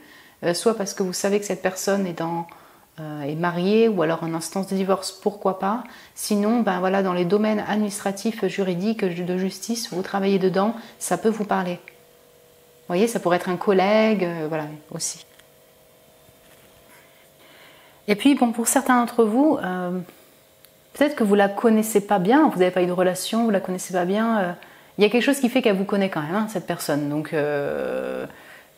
soit parce que vous savez que cette personne est mariée, ou alors en instance de divorce, pourquoi pas. Sinon, voilà, dans les domaines administratifs, juridiques, de justice, vous travaillez dedans, ça peut vous parler. Vous voyez, ça pourrait être un collègue, voilà, aussi. Et puis, bon, pour certains d'entre vous, peut-être que vous ne la connaissez pas bien, vous n'avez pas eu de relation, vous ne la connaissez pas bien. Il y a quelque chose qui fait qu'elle vous connaît quand même, hein, cette personne. Donc,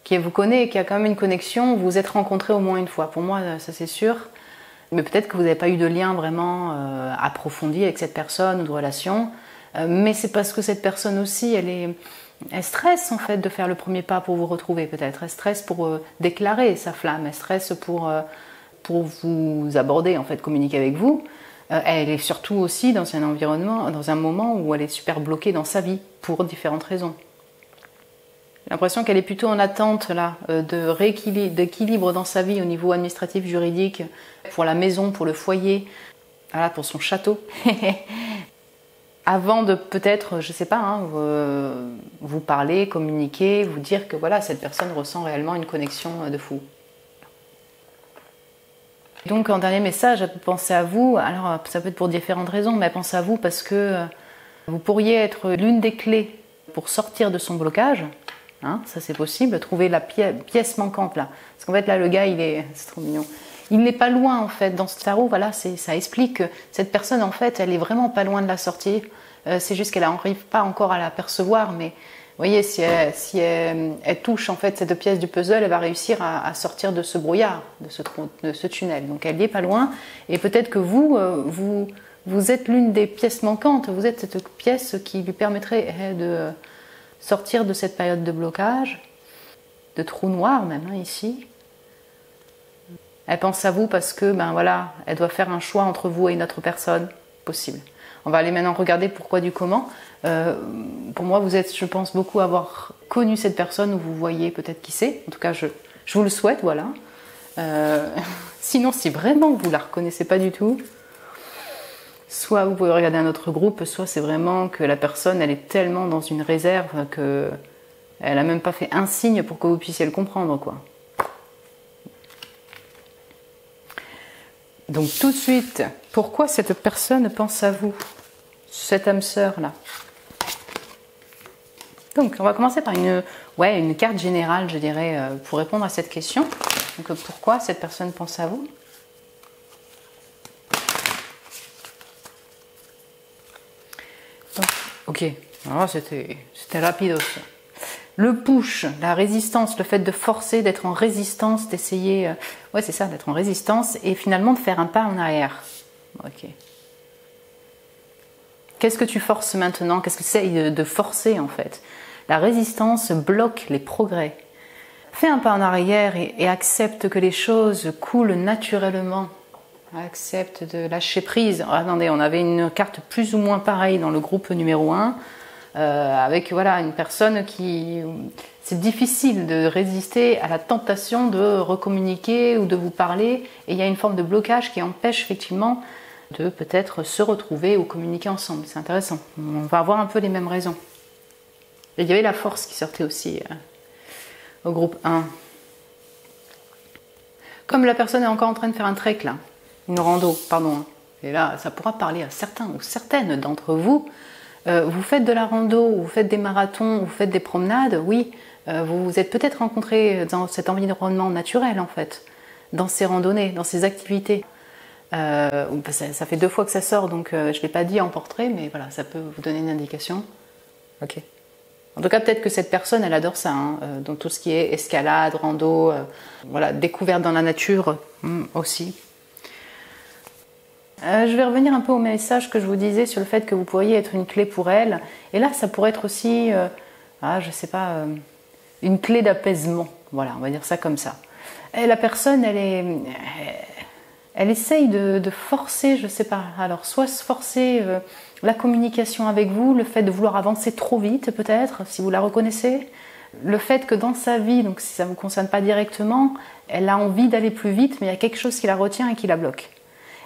qui vous connaît, qui a quand même une connexion, vous vous êtes rencontrés au moins une fois. Pour moi, ça c'est sûr. Mais peut-être que vous n'avez pas eu de lien vraiment approfondi avec cette personne ou de relation. Mais c'est parce que cette personne aussi, elle stresse en fait de faire le premier pas pour vous retrouver peut-être. Elle stresse pour déclarer sa flamme. Elle stresse pour vous aborder, en fait, communiquer avec vous. Elle est surtout aussi dans un environnement, dans un moment où elle est super bloquée dans sa vie pour différentes raisons. J'ai l'impression qu'elle est plutôt en attente là, d'équilibre dans sa vie au niveau administratif, juridique, pour la maison, pour le foyer, voilà, pour son château. Avant de peut-être, je ne sais pas, hein, vous parler, communiquer, vous dire que voilà, cette personne ressent réellement une connexion de fou. Donc en dernier message, pensez à vous, alors ça peut être pour différentes raisons, mais pensez à vous parce que vous pourriez être l'une des clés pour sortir de son blocage, hein, ça c'est possible, trouver la pièce manquante là. Parce qu'en fait là le gars c'est trop mignon, il n'est pas loin en fait, dans ce tarot, voilà, ça explique que cette personne en fait, elle est vraiment pas loin de la sortie, c'est juste qu'elle n'arrive pas encore à la percevoir, mais vous voyez, si elle touche en fait cette pièce du puzzle, elle va réussir à sortir de ce brouillard, de ce tunnel. Donc elle n'y est pas loin. Et peut-être que vous êtes l'une des pièces manquantes. Vous êtes cette pièce qui lui permettrait de sortir de cette période de blocage, de trou noir même, hein, ici. Elle pense à vous parce que, voilà, elle doit faire un choix entre vous et une autre personne possible. On va aller maintenant regarder pourquoi du comment. Pour moi, vous êtes, je pense, beaucoup avoir connu cette personne ou vous voyez peut-être qui c'est. En tout cas, je vous le souhaite, voilà. Sinon, si vraiment vous ne la reconnaissez pas du tout, soit vous pouvez regarder un autre groupe, soit c'est vraiment que la personne, elle est tellement dans une réserve qu'elle n'a même pas fait un signe pour que vous puissiez le comprendre, quoi. Donc tout de suite, pourquoi cette personne pense à vous, cette âme sœur là? Donc, on va commencer par une carte générale, je dirais, pour répondre à cette question. Donc, pourquoi cette personne pense à vous? Donc, ok, alors c'était rapide aussi. Le push, la résistance, le fait de forcer, d'être en résistance, d'essayer, ouais c'est ça, d'être en résistance et finalement de faire un pas en arrière. Ok. Qu'est-ce que tu forces maintenant? Qu'est-ce que c'est de forcer en fait? La résistance bloque les progrès. Fais un pas en arrière et accepte que les choses coulent naturellement. Accepte de lâcher prise. Attendez, on avait une carte plus ou moins pareille dans le groupe numéro 1. Avec voilà, une personne qui... C'est difficile de résister à la tentation de recommuniquer ou de vous parler. Et il y a une forme de blocage qui empêche effectivement de peut-être se retrouver ou communiquer ensemble. C'est intéressant. On va avoir un peu les mêmes raisons. Et il y avait la force qui sortait aussi au groupe 1. Comme la personne est encore en train de faire un trek là, une rando, pardon. Et là, ça pourra parler à certains ou certaines d'entre vous. Vous faites de la rando, vous faites des marathons, vous faites des promenades, oui, vous vous êtes peut-être rencontrés dans cet environnement naturel en fait, dans ces randonnées, dans ces activités. Ça fait 2 fois que ça sort, donc je ne l'ai pas dit en portrait, mais voilà, ça peut vous donner une indication. Ok. En tout cas, peut-être que cette personne, elle adore ça, hein, donc tout ce qui est escalade, rando, voilà, découverte dans la nature aussi. Je vais revenir un peu au message que je vous disais sur le fait que vous pourriez être une clé pour elle. Et là, ça pourrait être aussi, je sais pas, une clé d'apaisement. Voilà, on va dire ça comme ça. Et la personne, elle essaye de forcer, je sais pas. Alors, soit se forcer la communication avec vous, le fait de vouloir avancer trop vite, peut-être, si vous la reconnaissez. Le fait que dans sa vie, donc si ça ne vous concerne pas directement, elle a envie d'aller plus vite, mais il y a quelque chose qui la retient et qui la bloque.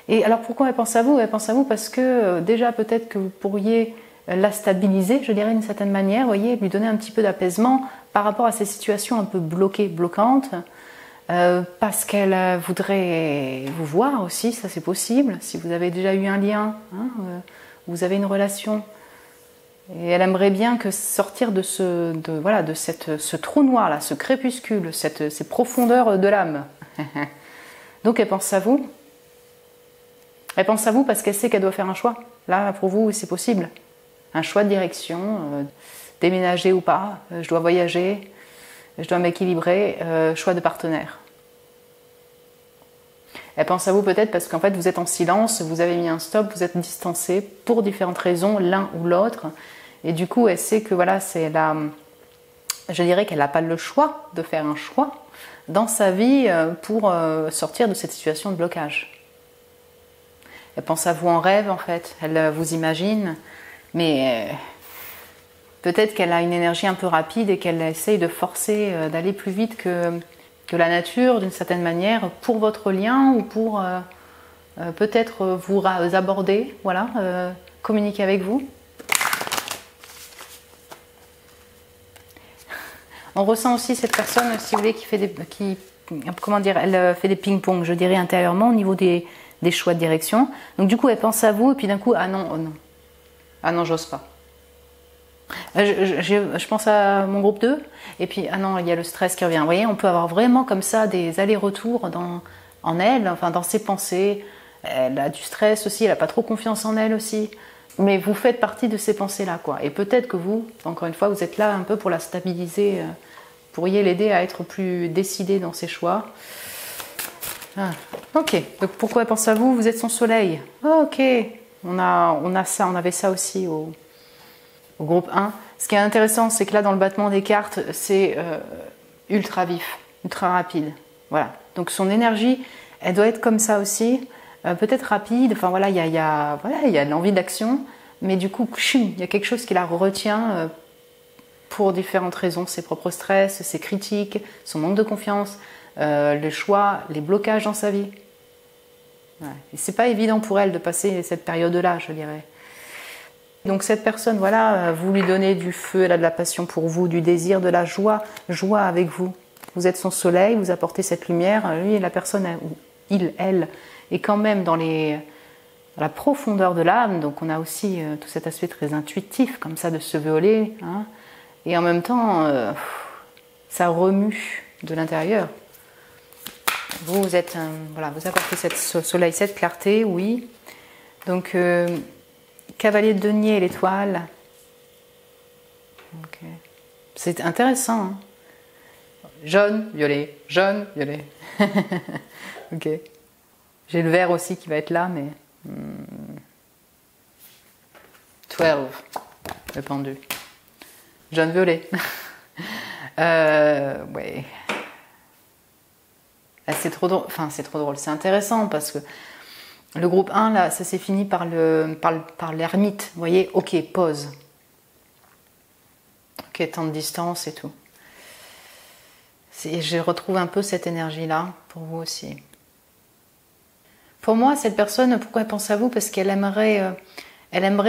Et alors pourquoi elle pense à vous? Elle pense à vous parce que déjà peut-être que vous pourriez la stabiliser, je dirais d'une certaine manière, voyez, lui donner un petit peu d'apaisement par rapport à ces situations un peu bloquées, bloquantes, parce qu'elle voudrait vous voir aussi, ça c'est possible, si vous avez déjà eu un lien, hein, vous avez une relation, et elle aimerait bien que sortir de ce trou noir là, ce crépuscule, ces profondeurs de l'âme. Donc elle pense à vous. Elle pense à vous parce qu'elle sait qu'elle doit faire un choix. Là, pour vous, c'est possible. Un choix de direction, déménager ou pas, je dois voyager, je dois m'équilibrer, choix de partenaire. Elle pense à vous peut-être parce qu'en fait, vous êtes en silence, vous avez mis un stop, vous êtes distancé pour différentes raisons, l'un ou l'autre. Et du coup, elle sait que voilà, je dirais qu'elle n'a pas le choix de faire un choix dans sa vie pour sortir de cette situation de blocage. Elle pense à vous en rêve en fait, elle vous imagine, mais peut-être qu'elle a une énergie un peu rapide et qu'elle essaye de forcer d'aller plus vite que la nature d'une certaine manière pour votre lien ou pour peut-être vous aborder, voilà, communiquer avec vous. On ressent aussi cette personne, si vous voulez, qui fait elle fait des ping-pong, je dirais intérieurement au niveau des choix de direction. Donc du coup, elle pense à vous et puis d'un coup, ah non, oh non. Ah non, j'ose pas. Je pense à mon groupe 2 et puis, ah non, il y a le stress qui revient. Vous voyez, on peut avoir vraiment comme ça des allers-retours en elle, enfin dans ses pensées. Elle a du stress aussi, elle n'a pas trop confiance en elle aussi. Mais vous faites partie de ces pensées-là, quoi. Et peut-être que vous, encore une fois, vous êtes là un peu pour la stabiliser, pourriez l'aider à être plus décidée dans ses choix. Ah, ok, donc pourquoi elle pense à vous? Vous êtes son soleil. Oh, ok, on avait ça aussi au groupe 1. Ce qui est intéressant, c'est que là, dans le battement des cartes, c'est ultra vif, ultra rapide. Voilà, donc son énergie, elle doit être comme ça aussi, peut-être rapide. Enfin voilà, il y a de l'envie d'action, mais du coup, il y a quelque chose qui la retient pour différentes raisons, ses propres stress, ses critiques, son manque de confiance. Les choix, les blocages dans sa vie. Ouais. Et c'est pas évident pour elle de passer cette période-là, je dirais. Donc cette personne, voilà, vous lui donnez du feu, elle a de la passion pour vous, du désir, de la joie avec vous. Vous êtes son soleil, vous apportez cette lumière. Lui, la personne, elle, est quand même dans la profondeur de l'âme. Donc on a aussi tout cet aspect très intuitif, comme ça, de se voler. Hein. et en même temps, ça remue de l'intérieur. Vous êtes, voilà, vous apportez ce soleil, cette clarté, oui. Donc, cavalier de denier et l'étoile. Okay. C'est intéressant. Hein. Jaune, violet, jaune, violet. Ok. J'ai le vert aussi qui va être là, mais... 12, le pendu. Jaune, violet. Ouais. C'est trop drôle. Enfin, c'est trop drôle. C'est intéressant parce que le groupe 1, là, ça s'est fini par l'ermite. Vous voyez, ok, pause. Ok, temps de distance et tout. Je retrouve un peu cette énergie-là pour vous aussi. Pour moi, cette personne, pourquoi elle pense à vous? Parce qu'elle aimerait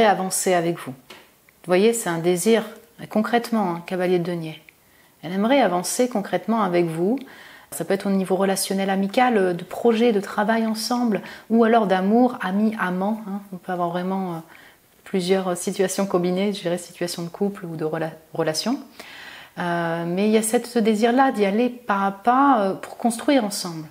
avancer avec vous. Vous voyez, c'est un désir, concrètement, hein, cavalier de denier. Elle aimerait avancer concrètement avec vous. Ça peut être au niveau relationnel, amical, de projet, de travail ensemble, ou alors d'amour, ami, amant. Hein. On peut avoir vraiment plusieurs situations combinées, je dirais situations de couple ou de relation. Mais il y a ce désir-là d'y aller pas à pas pour construire ensemble.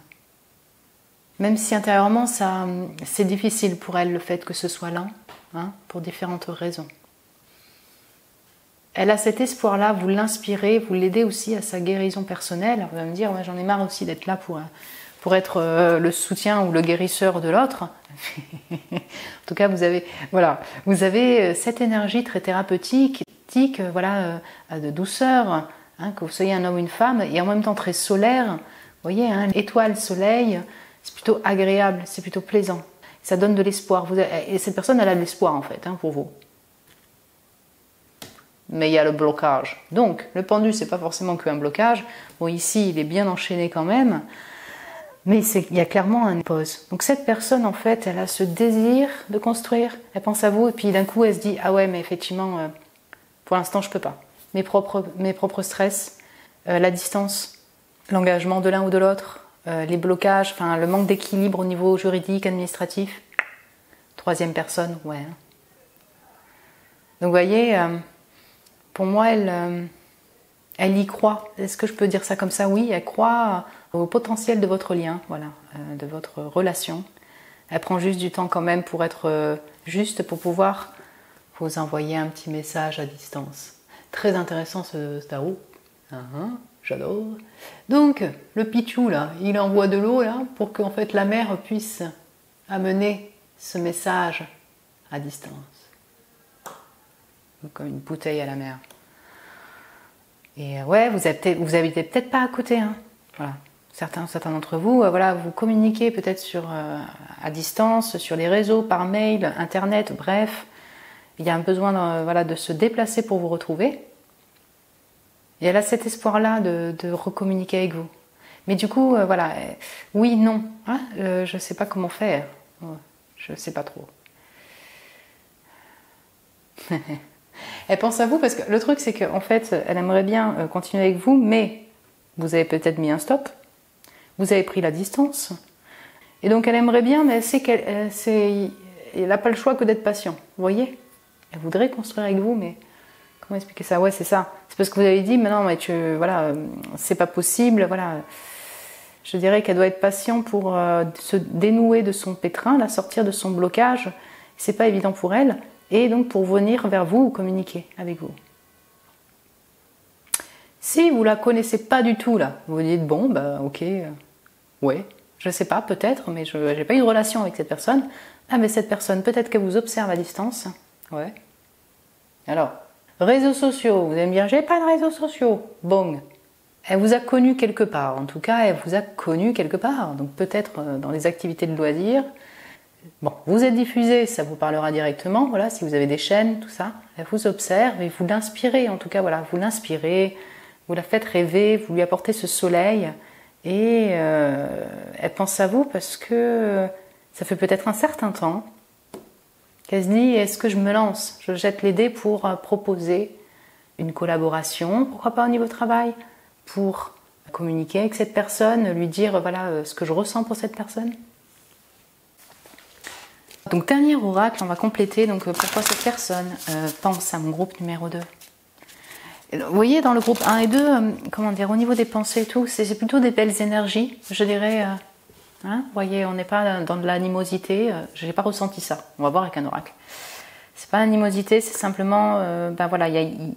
Même si intérieurement, c'est difficile pour elle le fait que ce soit lent, hein, pour différentes raisons. Elle a cet espoir-là, vous l'inspirez, vous l'aidez aussi à sa guérison personnelle. Alors, vous allez me dire, ouais, j'en ai marre aussi d'être là pour être le soutien ou le guérisseur de l'autre. En tout cas, vous avez cette énergie très thérapeutique, voilà, de douceur, hein, que vous soyez un homme ou une femme, et en même temps très solaire. Vous voyez, hein, étoile, soleil, c'est plutôt agréable, c'est plutôt plaisant. Ça donne de l'espoir. Et cette personne, elle a de l'espoir en fait, hein, pour vous. Mais il y a le blocage. Donc, le pendu, c'est pas forcément qu'un blocage. Bon, ici, il est bien enchaîné quand même. Mais il y a clairement une pause. Donc, cette personne, en fait, elle a ce désir de construire. Elle pense à vous et puis d'un coup, elle se dit « Ah ouais, mais effectivement, pour l'instant, je peux pas. » Mes propres stress, la distance, l'engagement de l'un ou de l'autre, les blocages, enfin, le manque d'équilibre au niveau juridique, administratif. Troisième personne, ouais. Donc, vous voyez... pour moi, elle y croit. Est-ce que je peux dire ça comme ça? Oui, elle croit au potentiel de votre lien, voilà, de votre relation. Elle prend juste du temps quand même pour être juste, pour pouvoir vous envoyer un petit message à distance. Très intéressant ce tarot. J'adore. Donc, le Pichou, là, il envoie de l'eau là pour qu'en fait la mer puisse amener ce message à distance. Comme une bouteille à la mer. Et ouais, vous habitez peut-être pas à côté. Hein. Voilà. Certains d'entre vous, voilà, vous communiquez peut-être à distance, sur les réseaux, par mail, internet, bref. Il y a un besoin voilà, de se déplacer pour vous retrouver. Et elle a cet espoir-là de recommuniquer avec vous. Mais du coup, voilà, oui, non. Hein, je ne sais pas comment faire. Je ne sais pas trop. Elle pense à vous parce que le truc c'est qu'en fait elle aimerait bien continuer avec vous, mais vous avez peut-être mis un stop, vous avez pris la distance, et donc elle aimerait bien, mais elle sait qu'elle n'a pas le choix que d'être patient, vous voyez. Elle voudrait construire avec vous, mais comment expliquer ça? Ouais, c'est ça, c'est parce que vous avez dit, mais non, mais voilà, c'est pas possible, voilà. Je dirais qu'elle doit être patiente pour se dénouer de son pétrin, la sortir de son blocage, c'est pas évident pour elle. Et donc pour venir vers vous ou communiquer avec vous. Si vous la connaissez pas du tout là, vous vous dites bon bah ok, ouais, je sais pas peut-être, mais je n'ai pas eu de relation avec cette personne. Ah mais cette personne peut-être qu'elle vous observe à distance, ouais. Alors réseaux sociaux, vous allez me dire j'ai pas de réseaux sociaux, bon. Elle vous a connu quelque part, en tout cas elle vous a connu quelque part, donc peut-être dans les activités de loisirs. Bon, vous êtes diffusé, ça vous parlera directement, voilà, si vous avez des chaînes, tout ça, elle vous observe et vous l'inspirez, en tout cas, voilà, vous l'inspirez, vous la faites rêver, vous lui apportez ce soleil, et elle pense à vous parce que ça fait peut-être un certain temps qu'elle se dit, est-ce que je me lance? Je jette les dés pour proposer une collaboration, pourquoi pas au niveau travail, pour communiquer avec cette personne, lui dire, voilà, ce que je ressens pour cette personne. Donc dernier oracle, on va compléter donc pourquoi cette personne pense à mon groupe numéro 2. Vous voyez, dans le groupe 1 et 2, comment dire, au niveau des pensées et tout, c'est plutôt des belles énergies, je dirais. Hein, vous voyez, on n'est pas dans de l'animosité, je n'ai pas ressenti ça. On va voir avec un oracle. C'est pas l'animosité, c'est simplement, ben voilà, il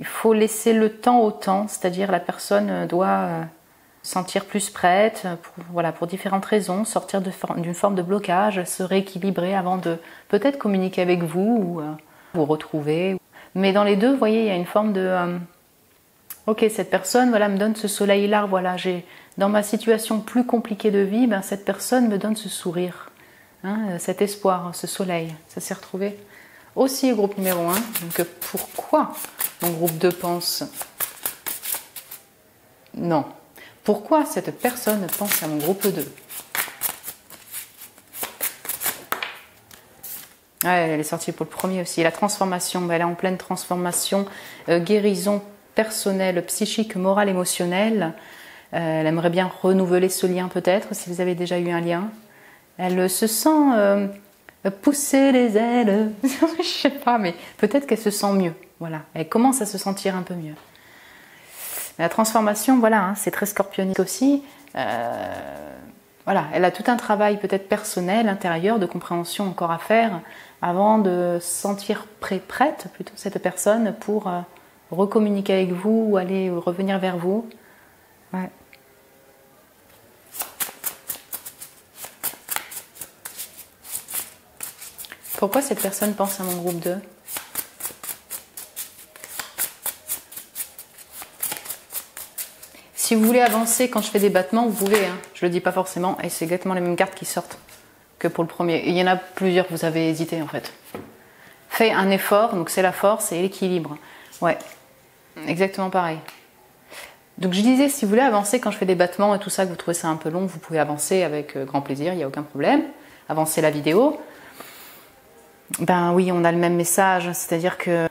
faut laisser le temps au temps, c'est-à-dire la personne doit se sentir plus prête, voilà, pour différentes raisons, sortir d'une forme de blocage, se rééquilibrer avant de peut-être communiquer avec vous ou vous retrouver. Mais dans les deux, vous voyez, il y a une forme de ok, cette personne voilà, me donne ce soleil-là, voilà, dans ma situation plus compliquée de vie, ben, cette personne me donne ce sourire, hein, cet espoir, ce soleil. Ça s'est retrouvé aussi au groupe numéro 1. Donc pourquoi mon groupe 2 pense non? Pourquoi cette personne pense à mon groupe 2? Ouais, elle est sortie pour le premier aussi. La transformation, elle est en pleine transformation, guérison personnelle, psychique, morale, émotionnelle. Elle aimerait bien renouveler ce lien peut-être, si vous avez déjà eu un lien. Elle se sent pousser les ailes. Je sais pas, mais peut-être qu'elle se sent mieux. Voilà, elle commence à se sentir un peu mieux. La transformation, voilà, hein, c'est très scorpionique aussi. Voilà, elle a tout un travail peut-être personnel, intérieur, de compréhension encore à faire avant de se sentir prête, plutôt cette personne, pour recommuniquer avec vous ou aller revenir vers vous. Ouais. Pourquoi cette personne pense à mon groupe 2? Si vous voulez avancer quand je fais des battements, vous pouvez, hein. Je le dis pas forcément, et c'est exactement les mêmes cartes qui sortent que pour le premier. Et il y en a plusieurs que vous avez hésité en fait. Fais un effort, donc c'est la force et l'équilibre. Ouais, exactement pareil. Donc je disais, si vous voulez avancer quand je fais des battements et tout ça, que vous trouvez ça un peu long, vous pouvez avancer avec grand plaisir, il n'y a aucun problème. Avancer la vidéo. Ben oui, on a le même message, c'est-à-dire que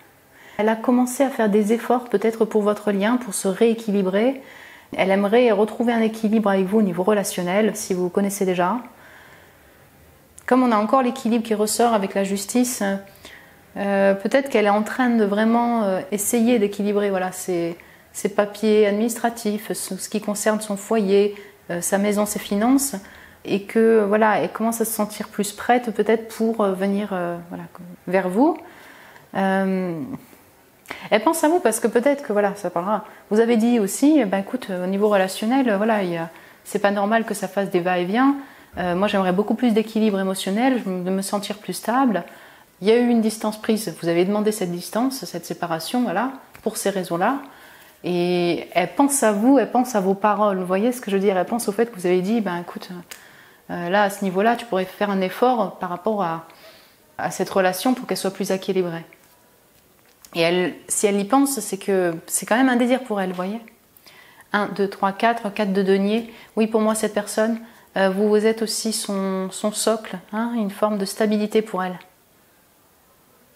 elle a commencé à faire des efforts peut-être pour votre lien, pour se rééquilibrer. Elle aimerait retrouver un équilibre avec vous au niveau relationnel, si vous connaissez déjà. Comme on a encore l'équilibre qui ressort avec la justice, peut-être qu'elle est en train de vraiment essayer d'équilibrer voilà, ses papiers administratifs, ce qui concerne son foyer, sa maison, ses finances, et que voilà, elle commence à se sentir plus prête peut-être pour venir voilà, vers vous. Elle pense à vous parce que peut-être que voilà, ça parlera. Vous avez dit aussi, ben écoute, au niveau relationnel, voilà, c'est pas normal que ça fasse des va-et-vient. Moi, j'aimerais beaucoup plus d'équilibre émotionnel, de me sentir plus stable. Il y a eu une distance prise. Vous avez demandé cette distance, cette séparation, voilà, pour ces raisons-là. Et elle pense à vous, elle pense à vos paroles. Vous voyez ce que je veux dire? Elle pense au fait que vous avez dit, ben écoute, là, à ce niveau-là, tu pourrais faire un effort par rapport à cette relation pour qu'elle soit plus équilibrée. Et si elle y pense, c'est que c'est quand même un désir pour elle, vous voyez. 1, 2, 3, 4 de denier. Oui, pour moi, cette personne, vous êtes aussi son socle, hein, une forme de stabilité pour elle.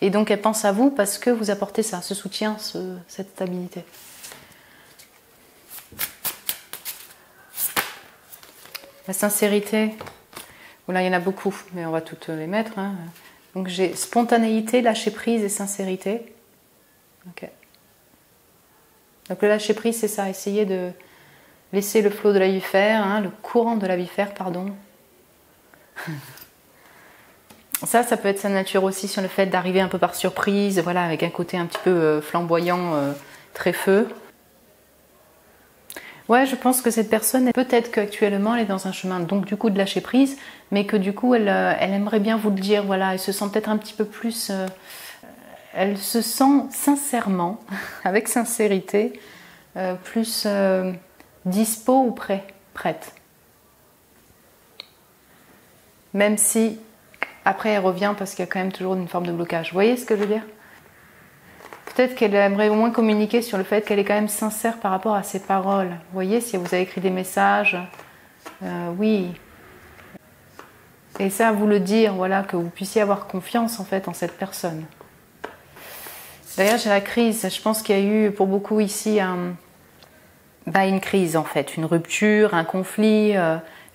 Et donc, elle pense à vous parce que vous apportez ça, ce soutien, cette stabilité. La sincérité. Là, il y en a beaucoup, mais on va toutes les mettre. Hein. Donc, j'ai spontanéité, lâcher prise et sincérité. Ok. Donc le lâcher prise, c'est ça, essayer de laisser le flot de la vie faire, hein, le courant de la vie faire, pardon. Ça peut être sa nature aussi sur le fait d'arriver un peu par surprise, voilà, avec un côté un petit peu flamboyant, très feu. Ouais, je pense que cette personne, peut-être qu'actuellement elle est dans un chemin donc du coup de lâcher prise, mais que du coup elle aimerait bien vous le dire, voilà, elle se sent peut-être un petit peu plus... elle se sent sincèrement, avec sincérité, plus dispo ou prête. Même si, après, elle revient parce qu'il y a quand même toujours une forme de blocage. Vous voyez ce que je veux dire? Peut-être qu'elle aimerait au moins communiquer sur le fait qu'elle est quand même sincère par rapport à ses paroles. Vous voyez, si vous avez écrit des messages, oui. Et ça, vous le dire, voilà, que vous puissiez avoir confiance en fait en cette personne. D'ailleurs, j'ai la crise. Je pense qu'il y a eu pour beaucoup ici une crise en fait, une rupture, un conflit,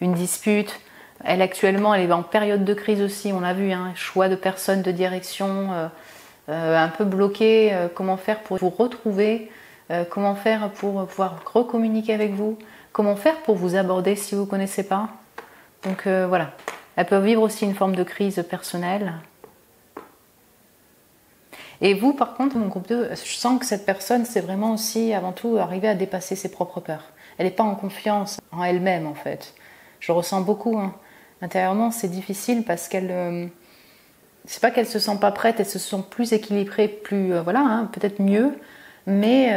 une dispute. Elle actuellement, elle est en période de crise aussi. On l'a vu, hein, choix de personne, de direction, un peu bloqué. Comment faire pour vous retrouver comment faire pour pouvoir recommuniquer avec vous, comment faire pour vous aborder si vous ne connaissez pas. Donc voilà, elles peuvent vivre aussi une forme de crise personnelle. Et vous, par contre, mon groupe 2, je sens que cette personne, c'est vraiment aussi, avant tout, arriver à dépasser ses propres peurs. Elle n'est pas en confiance en elle-même, en fait. Je le ressens beaucoup. Hein. Intérieurement, c'est difficile parce qu'elle... c'est pas qu'elle se sent pas prête, elle se sent plus équilibrée, plus... voilà, hein, peut-être mieux, mais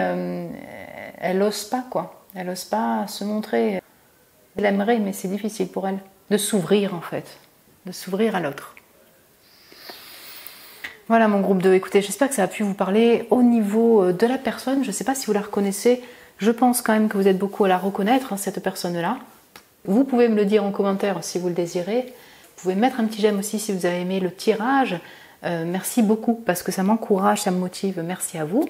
elle n'ose pas, quoi. Elle n'ose pas se montrer. Elle aimerait, mais c'est difficile pour elle. De s'ouvrir, en fait. De s'ouvrir à l'autre. Voilà mon groupe 2, écoutez, j'espère que ça a pu vous parler. Au niveau de la personne, je ne sais pas si vous la reconnaissez, je pense quand même que vous êtes beaucoup à la reconnaître, hein, cette personne-là. Vous pouvez me le dire en commentaire si vous le désirez. Vous pouvez mettre un petit j'aime aussi si vous avez aimé le tirage. Merci beaucoup parce que ça m'encourage, ça me motive, merci à vous.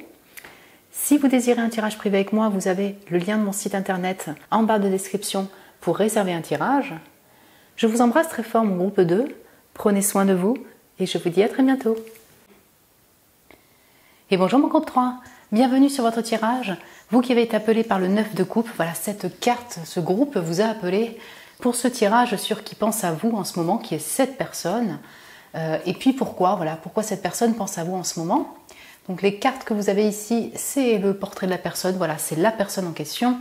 Si vous désirez un tirage privé avec moi, vous avez le lien de mon site internet en barre de description pour réserver un tirage. Je vous embrasse très fort mon groupe 2, prenez soin de vous et je vous dis à très bientôt. Et bonjour mon groupe 3, bienvenue sur votre tirage. Vous qui avez été appelé par le 9 de coupe, voilà cette carte, ce groupe vous a appelé pour ce tirage sur qui pense à vous en ce moment, qui est cette personne. Et puis pourquoi, voilà, pourquoi cette personne pense à vous en ce moment. Donc les cartes que vous avez ici, c'est le portrait de la personne, voilà, c'est la personne en question.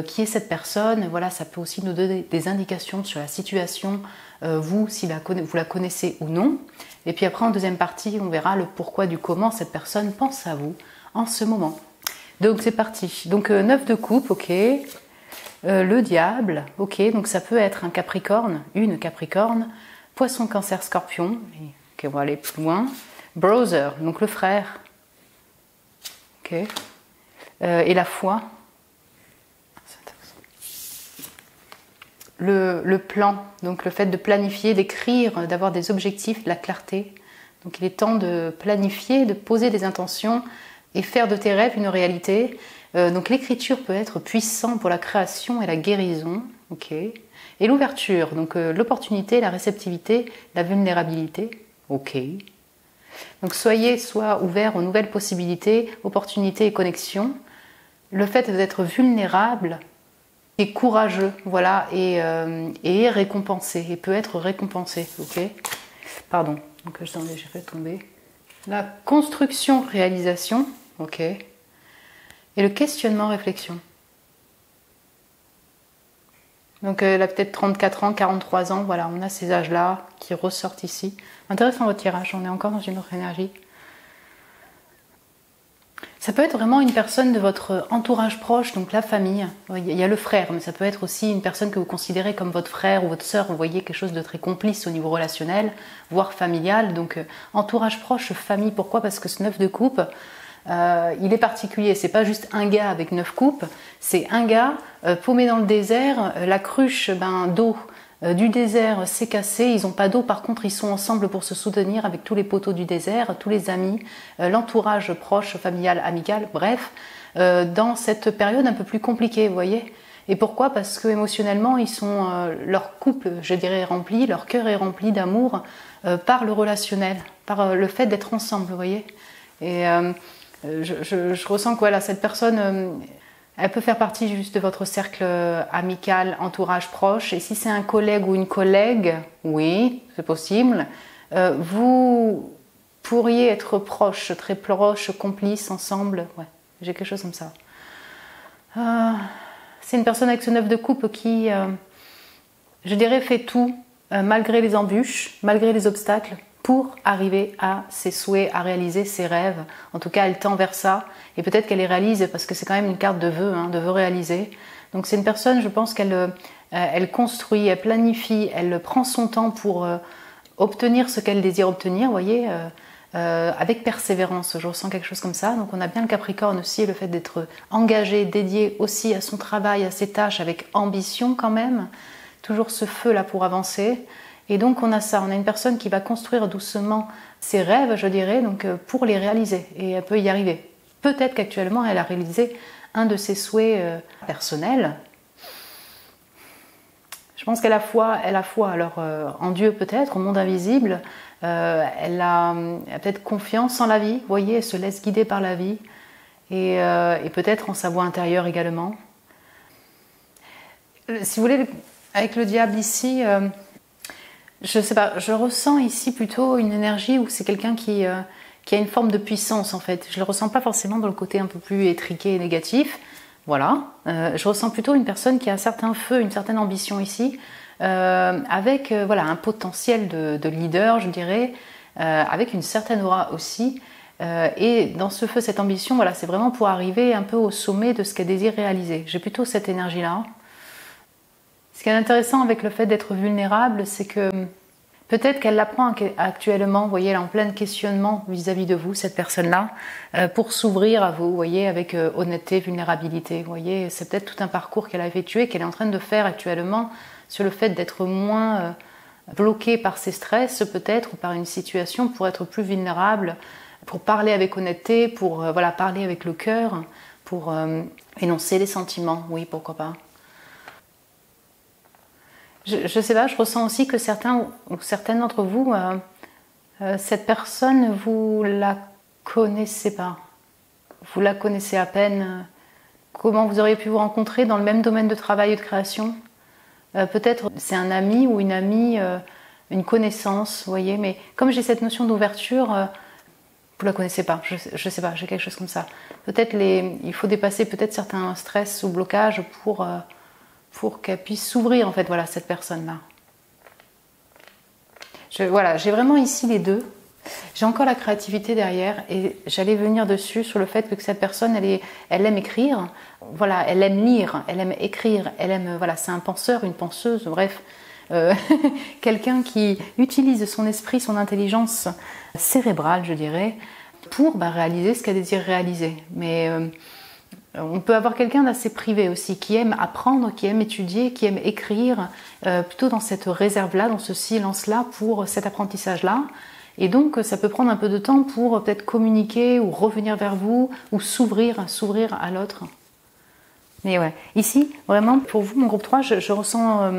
Qui est cette personne, voilà, ça peut aussi nous donner des indications sur la situation, vous, si vous la connaissez ou non. Et puis après, en deuxième partie, on verra le pourquoi du comment cette personne pense à vous en ce moment. Donc c'est parti. Donc 9 de coupe, ok. Le diable, ok. Donc ça peut être un capricorne, une capricorne. Poisson, cancer, scorpion. Ok, on va aller plus loin. Brother, donc le frère. Ok. Et la foi. Le plan, donc le fait de planifier, d'écrire, d'avoir des objectifs, de la clarté. Donc il est temps de planifier, de poser des intentions et faire de tes rêves une réalité. Donc l'écriture peut être puissant pour la création et la guérison. Ok. Et l'ouverture, donc l'opportunité, la réceptivité, la vulnérabilité. Ok. Donc soyez soit ouverts aux nouvelles possibilités, opportunités et connexions. Le fait d'être vulnérable est courageux, voilà, et est récompensé, et peut être récompensé, ok. Pardon, donc j'ai fait tomber. La construction-réalisation, ok. Et le questionnement-réflexion. Donc elle a peut-être 34 ans, 43 ans, voilà, on a ces âges-là qui ressortent ici. Intéressant votre tirage, on est encore dans une autre énergie. Ça peut être vraiment une personne de votre entourage proche, donc la famille. Il y a le frère, mais ça peut être aussi une personne que vous considérez comme votre frère ou votre sœur. Vous voyez quelque chose de très complice au niveau relationnel, voire familial. Donc entourage proche, famille. Pourquoi? Parce que ce 9 de coupe, il est particulier. C'est pas juste un gars avec 9 coupes. C'est un gars paumé dans le désert, la cruche d'eau du désert s'est cassée, ils n'ont pas d'eau, par contre ils sont ensemble pour se soutenir avec tous les poteaux du désert, tous les amis, l'entourage proche, familial, amical, bref, dans cette période un peu plus compliquée, vous voyez. Et pourquoi? Parce que émotionnellement, ils sont, leur couple, je dirais, est rempli, leur cœur est rempli d'amour par le relationnel, par le fait d'être ensemble, vous voyez. Et je ressens que voilà, cette personne... elle peut faire partie juste de votre cercle amical, entourage proche. Et si c'est un collègue ou une collègue, oui, c'est possible. Vous pourriez être proche, très proche, complice, ensemble. Ouais, j'ai quelque chose comme ça. C'est une personne avec ce 9 de coupe qui, je dirais, fait tout, malgré les embûches, malgré les obstacles, pour arriver à ses souhaits, à réaliser ses rêves. En tout cas, elle tend vers ça. Et peut-être qu'elle les réalise parce que c'est quand même une carte de vœux, hein, de vœux réalisés. Donc c'est une personne, je pense qu'elle elle construit, elle planifie, elle prend son temps pour obtenir ce qu'elle désire obtenir, vous voyez, avec persévérance. Je ressens quelque chose comme ça. Donc on a bien le Capricorne aussi, le fait d'être engagé, dédié aussi à son travail, à ses tâches, avec ambition quand même. Toujours ce feu-là pour avancer. Et donc on a ça, on a une personne qui va construire doucement ses rêves, je dirais, donc pour les réaliser. Et elle peut y arriver. Peut-être qu'actuellement, elle a réalisé un de ses souhaits personnels. Je pense qu'elle a foi, alors en Dieu peut-être, au monde invisible. Elle a peut-être confiance en la vie, vous voyez, elle se laisse guider par la vie. et peut-être en sa voix intérieure également. Si vous voulez, avec le diable ici, je sais pas, je ressens ici plutôt une énergie où c'est quelqu'un qui a une forme de puissance en fait. Je le ressens pas forcément dans le côté un peu plus étriqué et négatif. Voilà, je ressens plutôt une personne qui a un certain feu, une certaine ambition ici, avec voilà, un potentiel de leader, je dirais, avec une certaine aura aussi. Et dans ce feu, cette ambition, voilà, c'est vraiment pour arriver un peu au sommet de ce qu'elle désire réaliser. J'ai plutôt cette énergie-là. Ce qui est intéressant avec le fait d'être vulnérable, c'est que peut-être qu'elle l'apprend actuellement, vous voyez, elle est en plein questionnement vis-à-vis de vous, cette personne-là, pour s'ouvrir à vous, vous voyez, avec honnêteté, vulnérabilité. Vous voyez, c'est peut-être tout un parcours qu'elle a effectué, qu'elle est en train de faire actuellement sur le fait d'être moins bloquée par ses stress, peut-être, ou par une situation, pour être plus vulnérable, pour parler avec honnêteté, pour voilà, parler avec le cœur, pour énoncer les sentiments, oui, pourquoi pas. Je sais pas, je ressens aussi que certains ou certaines d'entre vous, cette personne, vous la connaissez pas. Vous la connaissez à peine. Comment vous auriez pu vous rencontrer dans le même domaine de travail et de création? Peut-être c'est un ami ou une amie, une connaissance, vous voyez. Mais comme j'ai cette notion d'ouverture, vous la connaissez pas. Je sais pas, j'ai quelque chose comme ça. Peut-être il faut dépasser peut-être certains stress ou blocages pour qu'elle puisse s'ouvrir, en fait, voilà, cette personne-là. Voilà, j'ai vraiment ici les deux. J'ai encore la créativité derrière et j'allais venir dessus sur le fait que cette personne, elle aime écrire, voilà, elle aime lire, elle aime écrire, elle aime, voilà, c'est un penseur, une penseuse, bref, quelqu'un qui utilise son esprit, son intelligence cérébrale, je dirais, pour réaliser ce qu'elle désire réaliser. Mais on peut avoir quelqu'un d'assez privé aussi, qui aime apprendre, qui aime étudier, qui aime écrire, plutôt dans cette réserve-là, dans ce silence-là, pour cet apprentissage-là. Et donc, ça peut prendre un peu de temps pour peut-être communiquer ou revenir vers vous, ou s'ouvrir à l'autre. Mais ouais, ici, vraiment, pour vous, mon groupe 3, je ressens,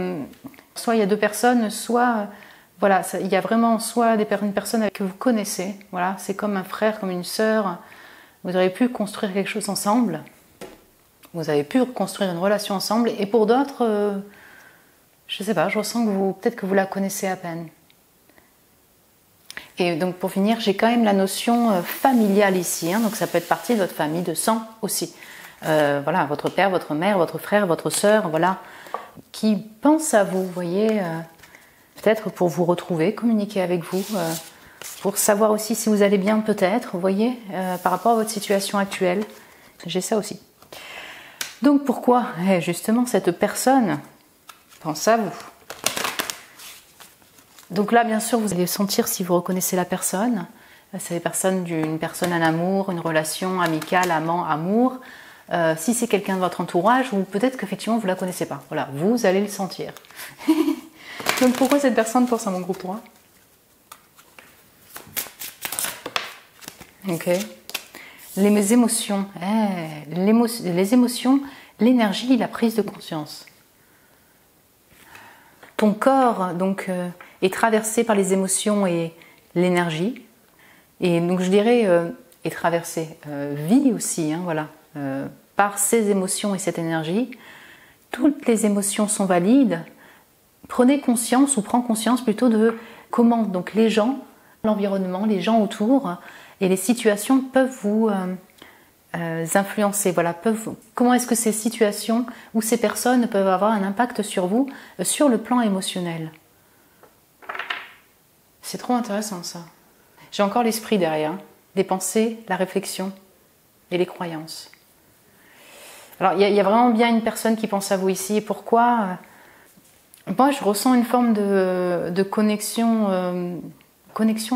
soit il y a deux personnes, soit, voilà, il y a vraiment soit une personne que vous connaissez, voilà, c'est comme un frère, comme une sœur, vous aurez pu construire quelque chose ensemble. Vous avez pu construire une relation ensemble, et pour d'autres, je ne sais pas, je ressens que peut-être que vous la connaissez à peine. Et donc pour finir, j'ai quand même la notion familiale ici, hein, donc ça peut être partie de votre famille de sang aussi. Voilà, votre père, votre mère, votre frère, votre sœur, voilà, qui pense à vous, vous voyez, peut-être pour vous retrouver, communiquer avec vous, pour savoir aussi si vous allez bien peut-être, vous voyez, par rapport à votre situation actuelle. J'ai ça aussi. Donc pourquoi justement cette personne pense à vous? Donc là, bien sûr, vous allez sentir si vous reconnaissez la personne. C'est une personne en amour, une relation amicale, amant, amour. Si c'est quelqu'un de votre entourage, ou peut-être qu'effectivement vous ne la connaissez pas. Voilà, vous allez le sentir. Donc pourquoi cette personne pense à mon groupe 3? Ok. Les émotions, les émotions, l'énergie, la prise de conscience. Ton corps donc est traversé par les émotions et l'énergie, et donc je dirais est traversé, vit aussi, hein, voilà, par ces émotions et cette énergie. Toutes les émotions sont valides. Prenez conscience ou prends conscience plutôt de comment donc les gens, l'environnement, les gens autour et les situations peuvent vous influencer. Voilà, comment est-ce que ces situations ou ces personnes peuvent avoir un impact sur vous, sur le plan émotionnel. C'est trop intéressant ça. J'ai encore l'esprit derrière, les pensées, la réflexion et les croyances. Alors il y a vraiment bien une personne qui pense à vous ici. Et pourquoi? Moi je ressens une forme de connexion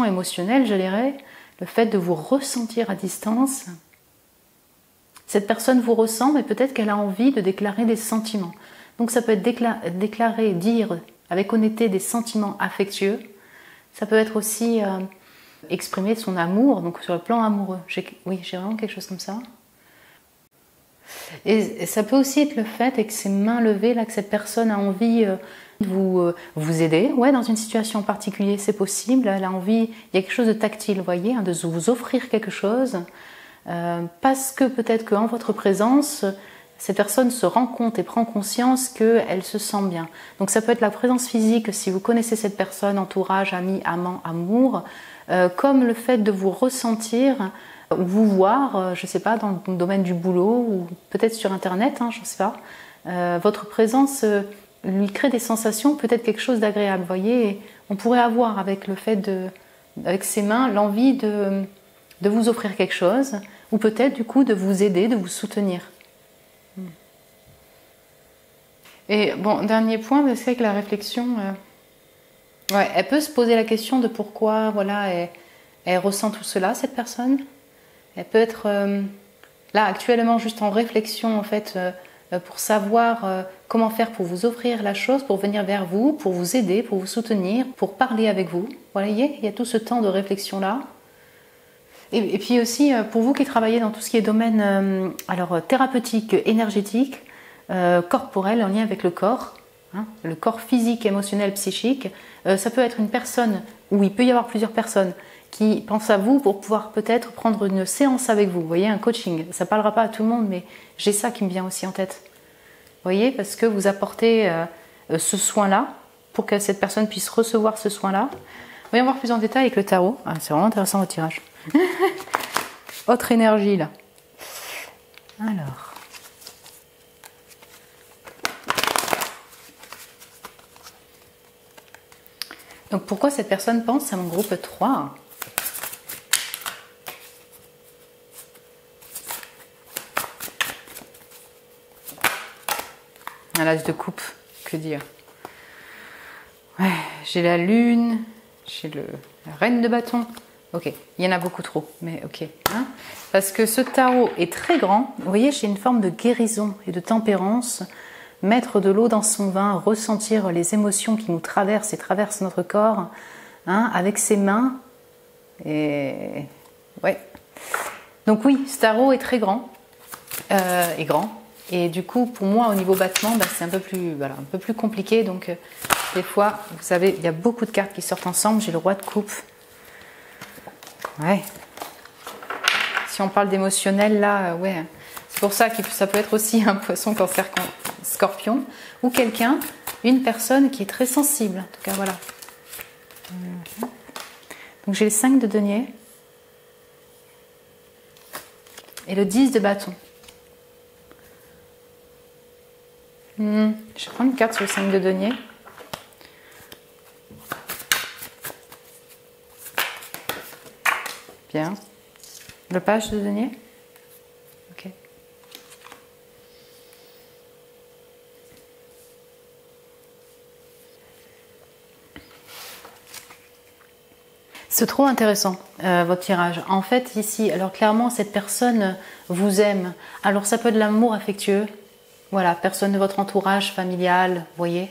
émotionnelle, je dirais. Le fait de vous ressentir à distance. Cette personne vous ressent, mais peut-être qu'elle a envie de déclarer des sentiments. Donc ça peut être déclarer, dire avec honnêteté des sentiments affectueux. Ça peut être aussi exprimer son amour, donc sur le plan amoureux. Oui, j'ai vraiment quelque chose comme ça. Et ça peut aussi être le fait, avec ses mains levées, là, que cette personne a envie de vous aider. Ouais, dans une situation en particulier, c'est possible. Elle a envie, il y a quelque chose de tactile, vous voyez, hein, de vous offrir quelque chose. parce que peut-être qu'en votre présence, cette personne se rend compte et prend conscience qu'elle se sent bien. Donc ça peut être la présence physique si vous connaissez cette personne, entourage, ami, amant, amour, comme le fait de vous ressentir, vous voir, je ne sais pas, dans le domaine du boulot ou peut-être sur internet, je ne sais pas. Votre présence lui crée des sensations, peut-être quelque chose d'agréable. Vous voyez, on pourrait avoir avec le fait avec ses mains, l'envie de vous offrir quelque chose ou peut-être du coup de vous aider, de vous soutenir. Et bon, dernier point, c'est vrai que la réflexion, elle peut se poser la question de pourquoi, voilà, elle ressent tout cela, cette personne. Elle peut être là actuellement juste en réflexion en fait pour savoir comment faire pour vous offrir la chose, pour venir vers vous, pour vous aider, pour vous soutenir, pour parler avec vous. Vous voyez, il y a tout ce temps de réflexion là. Et puis aussi pour vous qui travaillez dans tout ce qui est domaine thérapeutique, énergétique, corporel, en lien avec le corps physique, émotionnel, psychique, ça peut être une personne, ou il peut y avoir plusieurs personnes qui pensent à vous pour pouvoir peut-être prendre une séance avec vous, vous voyez, un coaching. Ça ne parlera pas à tout le monde, mais j'ai ça qui me vient aussi en tête. Vous voyez, parce que vous apportez ce soin-là, pour que cette personne puisse recevoir ce soin-là. Voyons voir plus en détail avec le tarot. Ah, c'est vraiment intéressant votre tirage. Autre énergie là. Alors. Donc pourquoi cette personne pense à mon groupe 3 ? L'as de coupe, que dire ? Ouais, j'ai la lune, j'ai la reine de bâton. Ok, il y en a beaucoup trop, mais ok. Parce que ce tarot est très grand. Vous voyez, j'ai une forme de guérison et de tempérance. Mettre de l'eau dans son vin, ressentir les émotions qui nous traversent et traversent notre corps, avec ses mains. Et ouais. Donc oui, ce tarot est très grand, et grand. Et du coup, pour moi, au niveau battement, c'est un peu plus compliqué. Donc, des fois, vous savez, il y a beaucoup de cartes qui sortent ensemble. J'ai le roi de coupe. Ouais. Si on parle d'émotionnel, là, ouais. C'est pour ça que ça peut être aussi un poisson, cancer, scorpion. Ou quelqu'un, une personne qui est très sensible. En tout cas, voilà. Donc, j'ai les 5 de denier. Et le 10 de bâton. Je vais prendre une carte sur le 5 de denier. Bien. Le page de denier. Ok. C'est trop intéressant, votre tirage. En fait, ici, alors clairement, cette personne vous aime. Alors, ça peut être de l'amour affectueux. Voilà, personne de votre entourage familial, vous voyez.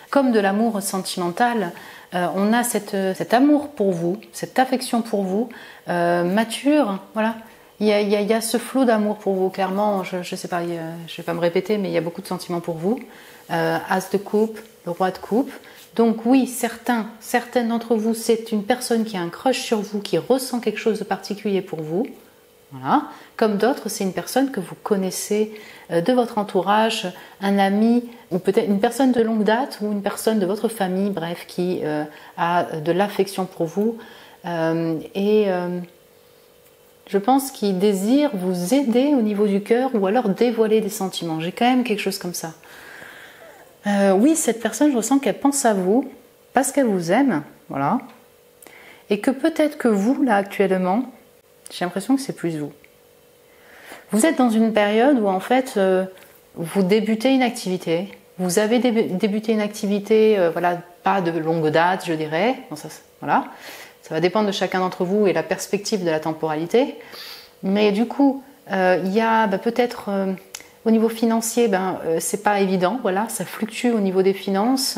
Comme de l'amour sentimental, on a cet amour pour vous, cette affection pour vous, mature, voilà. Il y a ce flot d'amour pour vous, clairement, je ne sais pas, je ne vais pas me répéter, mais il y a beaucoup de sentiments pour vous. As de coupe, le roi de coupe. Donc oui, certaines d'entre vous, c'est une personne qui a un crush sur vous, qui ressent quelque chose de particulier pour vous. Voilà. Comme d'autres, c'est une personne que vous connaissez de votre entourage, un ami ou peut-être une personne de longue date ou une personne de votre famille, bref, qui a de l'affection pour vous je pense qu'il désire vous aider au niveau du cœur ou alors dévoiler des sentiments. J'ai quand même quelque chose comme ça. Oui, cette personne, je ressens qu'elle pense à vous parce qu'elle vous aime, voilà, et que peut-être que vous, là, actuellement, j'ai l'impression que c'est plus vous. Vous êtes dans une période où en fait vous débutez une activité, vous avez débuté une activité, voilà, pas de longue date, je dirais. Bon, voilà, ça va dépendre de chacun d'entre vous et la perspective de la temporalité. Mais du coup, il y a peut-être au niveau financier, c'est pas évident, voilà, ça fluctue au niveau des finances.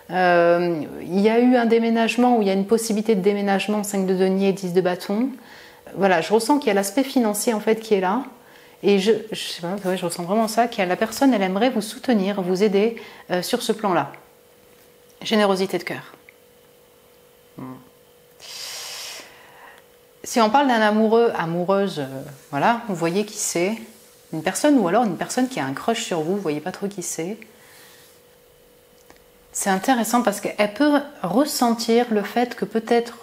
Il y a eu un déménagement où il y a une possibilité de déménagement, 5 de denier, 10 de bâton. Voilà, je ressens qu'il y a l'aspect financier en fait qui est là. Et je sais pas, ouais, je ressens vraiment ça, que la personne, elle aimerait vous soutenir, vous aider sur ce plan-là. Générosité de cœur. si on parle d'un amoureux, amoureuse, voilà, vous voyez qui c'est. Une personne ou alors une personne qui a un crush sur vous, vous voyez pas trop qui c'est. C'est intéressant parce qu'elle peut ressentir le fait que peut-être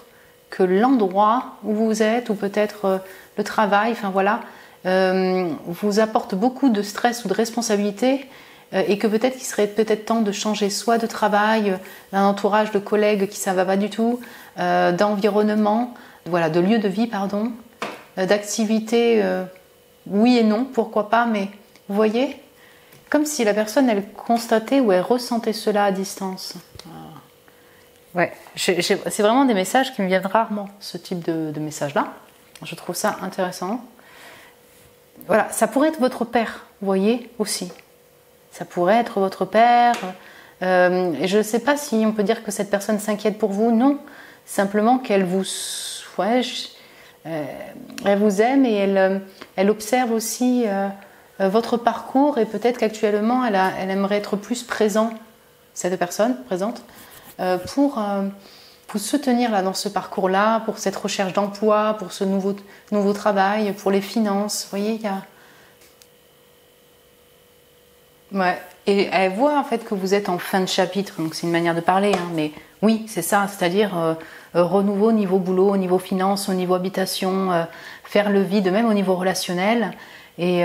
que l'endroit où vous êtes ou peut-être le travail, enfin voilà, vous apporte beaucoup de stress ou de responsabilité et que peut-être qu'il serait peut-être temps de changer soit de travail, d'un entourage de collègues qui ça va pas du tout, d'environnement, voilà, de lieu de vie, pardon, d'activité, oui et non, pourquoi pas, mais vous voyez, comme si la personne elle constatait ou elle ressentait cela à distance. Ouais, c'est vraiment des messages qui me viennent rarement, ce type de message-là. Je trouve ça intéressant. Voilà, ça pourrait être votre père, vous voyez, aussi. Ça pourrait être votre père. Et je ne sais pas si on peut dire que cette personne s'inquiète pour vous. Non, simplement qu'elle vous, ouais, elle vous aime et elle observe aussi votre parcours et peut-être qu'actuellement elle aimerait être plus présente, cette personne présente, pour vous soutenir là dans ce parcours-là, pour cette recherche d'emploi, pour ce nouveau travail, pour les finances. Vous voyez, il y a... Ouais. Et elle voit en fait que vous êtes en fin de chapitre, donc c'est une manière de parler, hein, mais oui, c'est ça, c'est-à-dire renouveau au niveau boulot, au niveau finance, au niveau habitation, faire le vide, même au niveau relationnel. Et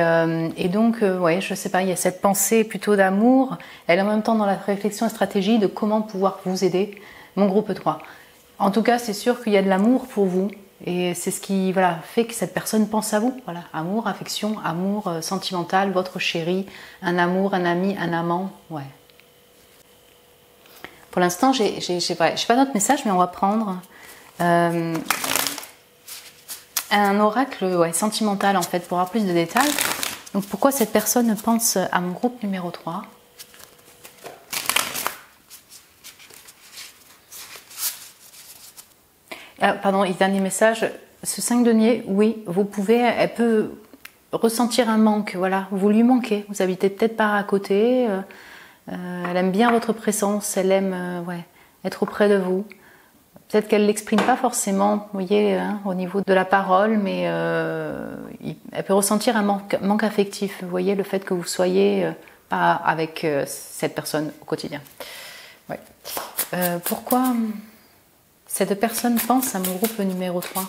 donc, ouais, je sais pas, il y a cette pensée plutôt d'amour. Elle est en même temps dans la réflexion et stratégie de comment pouvoir vous aider. Mon groupe 3. En tout cas, c'est sûr qu'il y a de l'amour pour vous. Et c'est ce qui voilà, fait que cette personne pense à vous. Voilà, amour, affection, amour sentimental, votre chéri, un amour, un ami, un amant. Ouais. Pour l'instant, j'ai pas d'autres messages, mais on va prendre un oracle ouais, sentimental en fait pour avoir plus de détails. Donc pourquoi cette personne pense à mon groupe numéro 3 ? Pardon, et dernier message, ce 5 deniers, oui, vous pouvez, elle peut ressentir un manque, voilà, vous lui manquez, vous habitez peut-être pas à côté, elle aime bien votre présence, elle aime ouais, être auprès de vous. Peut-être qu'elle ne l'exprime pas forcément, vous voyez, hein, au niveau de la parole, mais elle peut ressentir un manque affectif, vous voyez, le fait que vous soyez pas avec cette personne au quotidien. Ouais. Pourquoi cette personne pense à mon groupe numéro 3 ?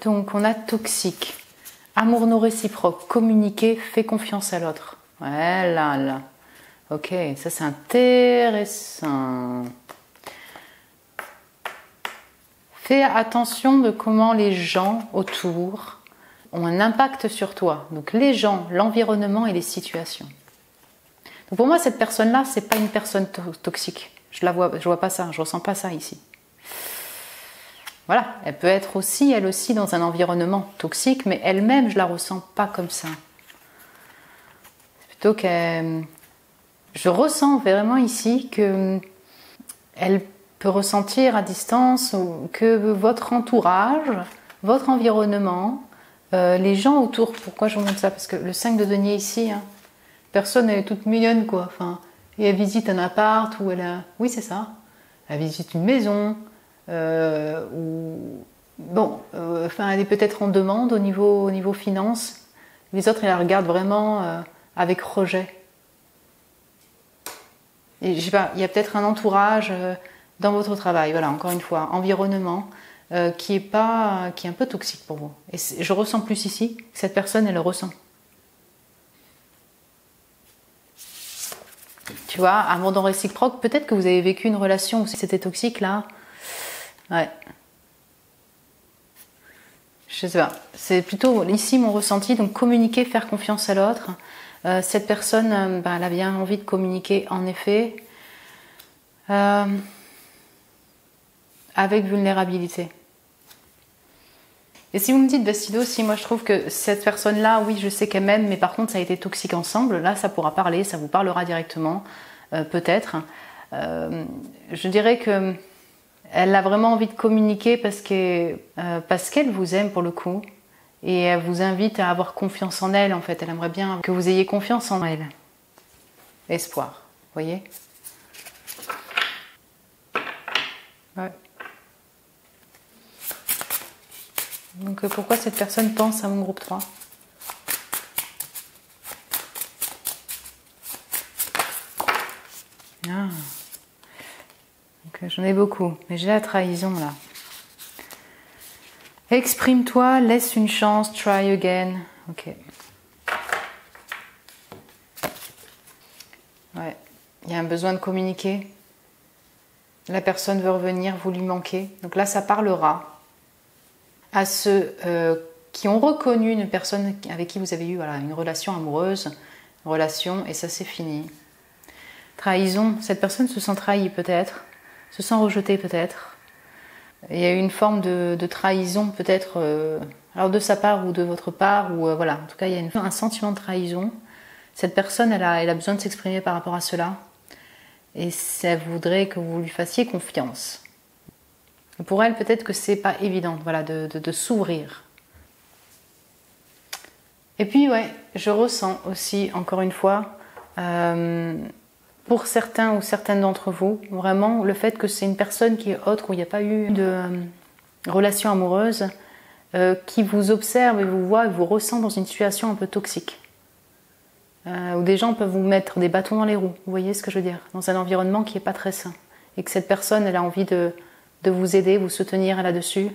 Donc on a toxique, amour non réciproque, communiquer, fait confiance à l'autre. Ouais, là. Ok, ça c'est intéressant. Fais attention de comment les gens autour ont un impact sur toi. Donc les gens, l'environnement et les situations. Donc pour moi, cette personne-là, c'est pas une personne toxique. Je vois pas ça, je ressens pas ça ici. Voilà, elle peut être aussi, elle aussi, dans un environnement toxique, mais elle-même, je la ressens pas comme ça. C'est plutôt qu'elle... Je ressens vraiment ici que elle peut ressentir à distance que votre entourage, votre environnement, les gens autour. Pourquoi je vous montre ça ? Parce que le 5 de denier ici, hein, personne elle est toute mignonne quoi. Enfin, et elle visite un appart ou elle a... Oui, c'est ça. Elle visite une maison ou bon, enfin, elle est peut-être en demande au niveau finance. Les autres, ils la regardent vraiment avec rejet. Et, je sais pas, il y a peut-être un entourage dans votre travail, voilà, encore une fois, environnement, qui est un peu toxique pour vous. Et je ressens plus ici que cette personne, elle le ressent. Tu vois, amour non réciproque, peut-être que vous avez vécu une relation où c'était toxique là. Ouais. Je sais pas. C'est plutôt ici mon ressenti, donc communiquer, faire confiance à l'autre. Cette personne, elle a bien envie de communiquer, en effet, avec vulnérabilité. Et si vous me dites, Bastido, si moi je trouve que cette personne-là, oui, je sais qu'elle m'aime, mais par contre ça a été toxique ensemble, là ça pourra parler, ça vous parlera directement, peut-être. Je dirais que elle a vraiment envie de communiquer parce qu'elle vous aime pour le coup. Et elle vous invite à avoir confiance en elle, en fait. Elle aimerait bien que vous ayez confiance en elle. Espoir, vous voyez ? Ouais. Donc pourquoi cette personne pense à mon groupe 3? Ah. J'en ai beaucoup, mais j'ai la trahison là. Exprime-toi, laisse une chance, try again. Ok. Ouais, il y a un besoin de communiquer. La personne veut revenir, vous lui manquez. Donc là, ça parlera à ceux qui ont reconnu une personne avec qui vous avez eu une relation amoureuse, une relation, et ça c'est fini. Trahison, cette personne se sent trahie peut-être, se sent rejetée peut-être. Il y a eu une forme de trahison peut-être, alors de sa part ou de votre part, ou voilà, en tout cas il y a un sentiment de trahison. Cette personne, elle a besoin de s'exprimer par rapport à cela, et ça voudrait que vous lui fassiez confiance. Pour elle, peut-être que c'est pas évident, voilà, de s'ouvrir. Et puis ouais, je ressens aussi, encore une fois, pour certains ou certaines d'entre vous, vraiment le fait que c'est une personne qui est autre, où il n'y a pas eu de relation amoureuse, qui vous observe et vous voit et vous ressent dans une situation un peu toxique. Où des gens peuvent vous mettre des bâtons dans les roues, vous voyez ce que je veux dire, dans un environnement qui n'est pas très sain. Et que cette personne, elle a envie de vous aider, vous soutenir là-dessus,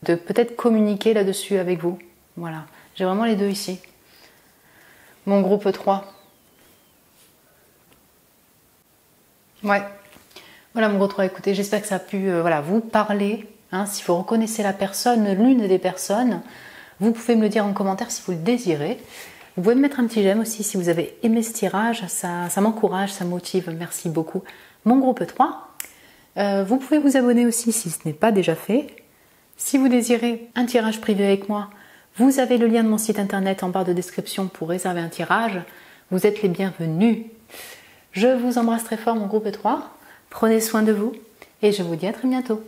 de peut-être communiquer là-dessus avec vous. Voilà, j'ai vraiment les deux ici. Mon groupe 3. Ouais, voilà mon groupe 3, écoutez, j'espère que ça a pu vous parler. Hein, si vous reconnaissez la personne, l'une des personnes, vous pouvez me le dire en commentaire si vous le désirez. Vous pouvez me mettre un petit j'aime aussi si vous avez aimé ce tirage, ça m'encourage, ça me motive, merci beaucoup. Mon groupe 3, vous pouvez vous abonner aussi si ce n'est pas déjà fait. Si vous désirez un tirage privé avec moi, vous avez le lien de mon site internet en barre de description pour réserver un tirage. Vous êtes les bienvenus. Je vous embrasse très fort mon groupe 3, prenez soin de vous et je vous dis à très bientôt.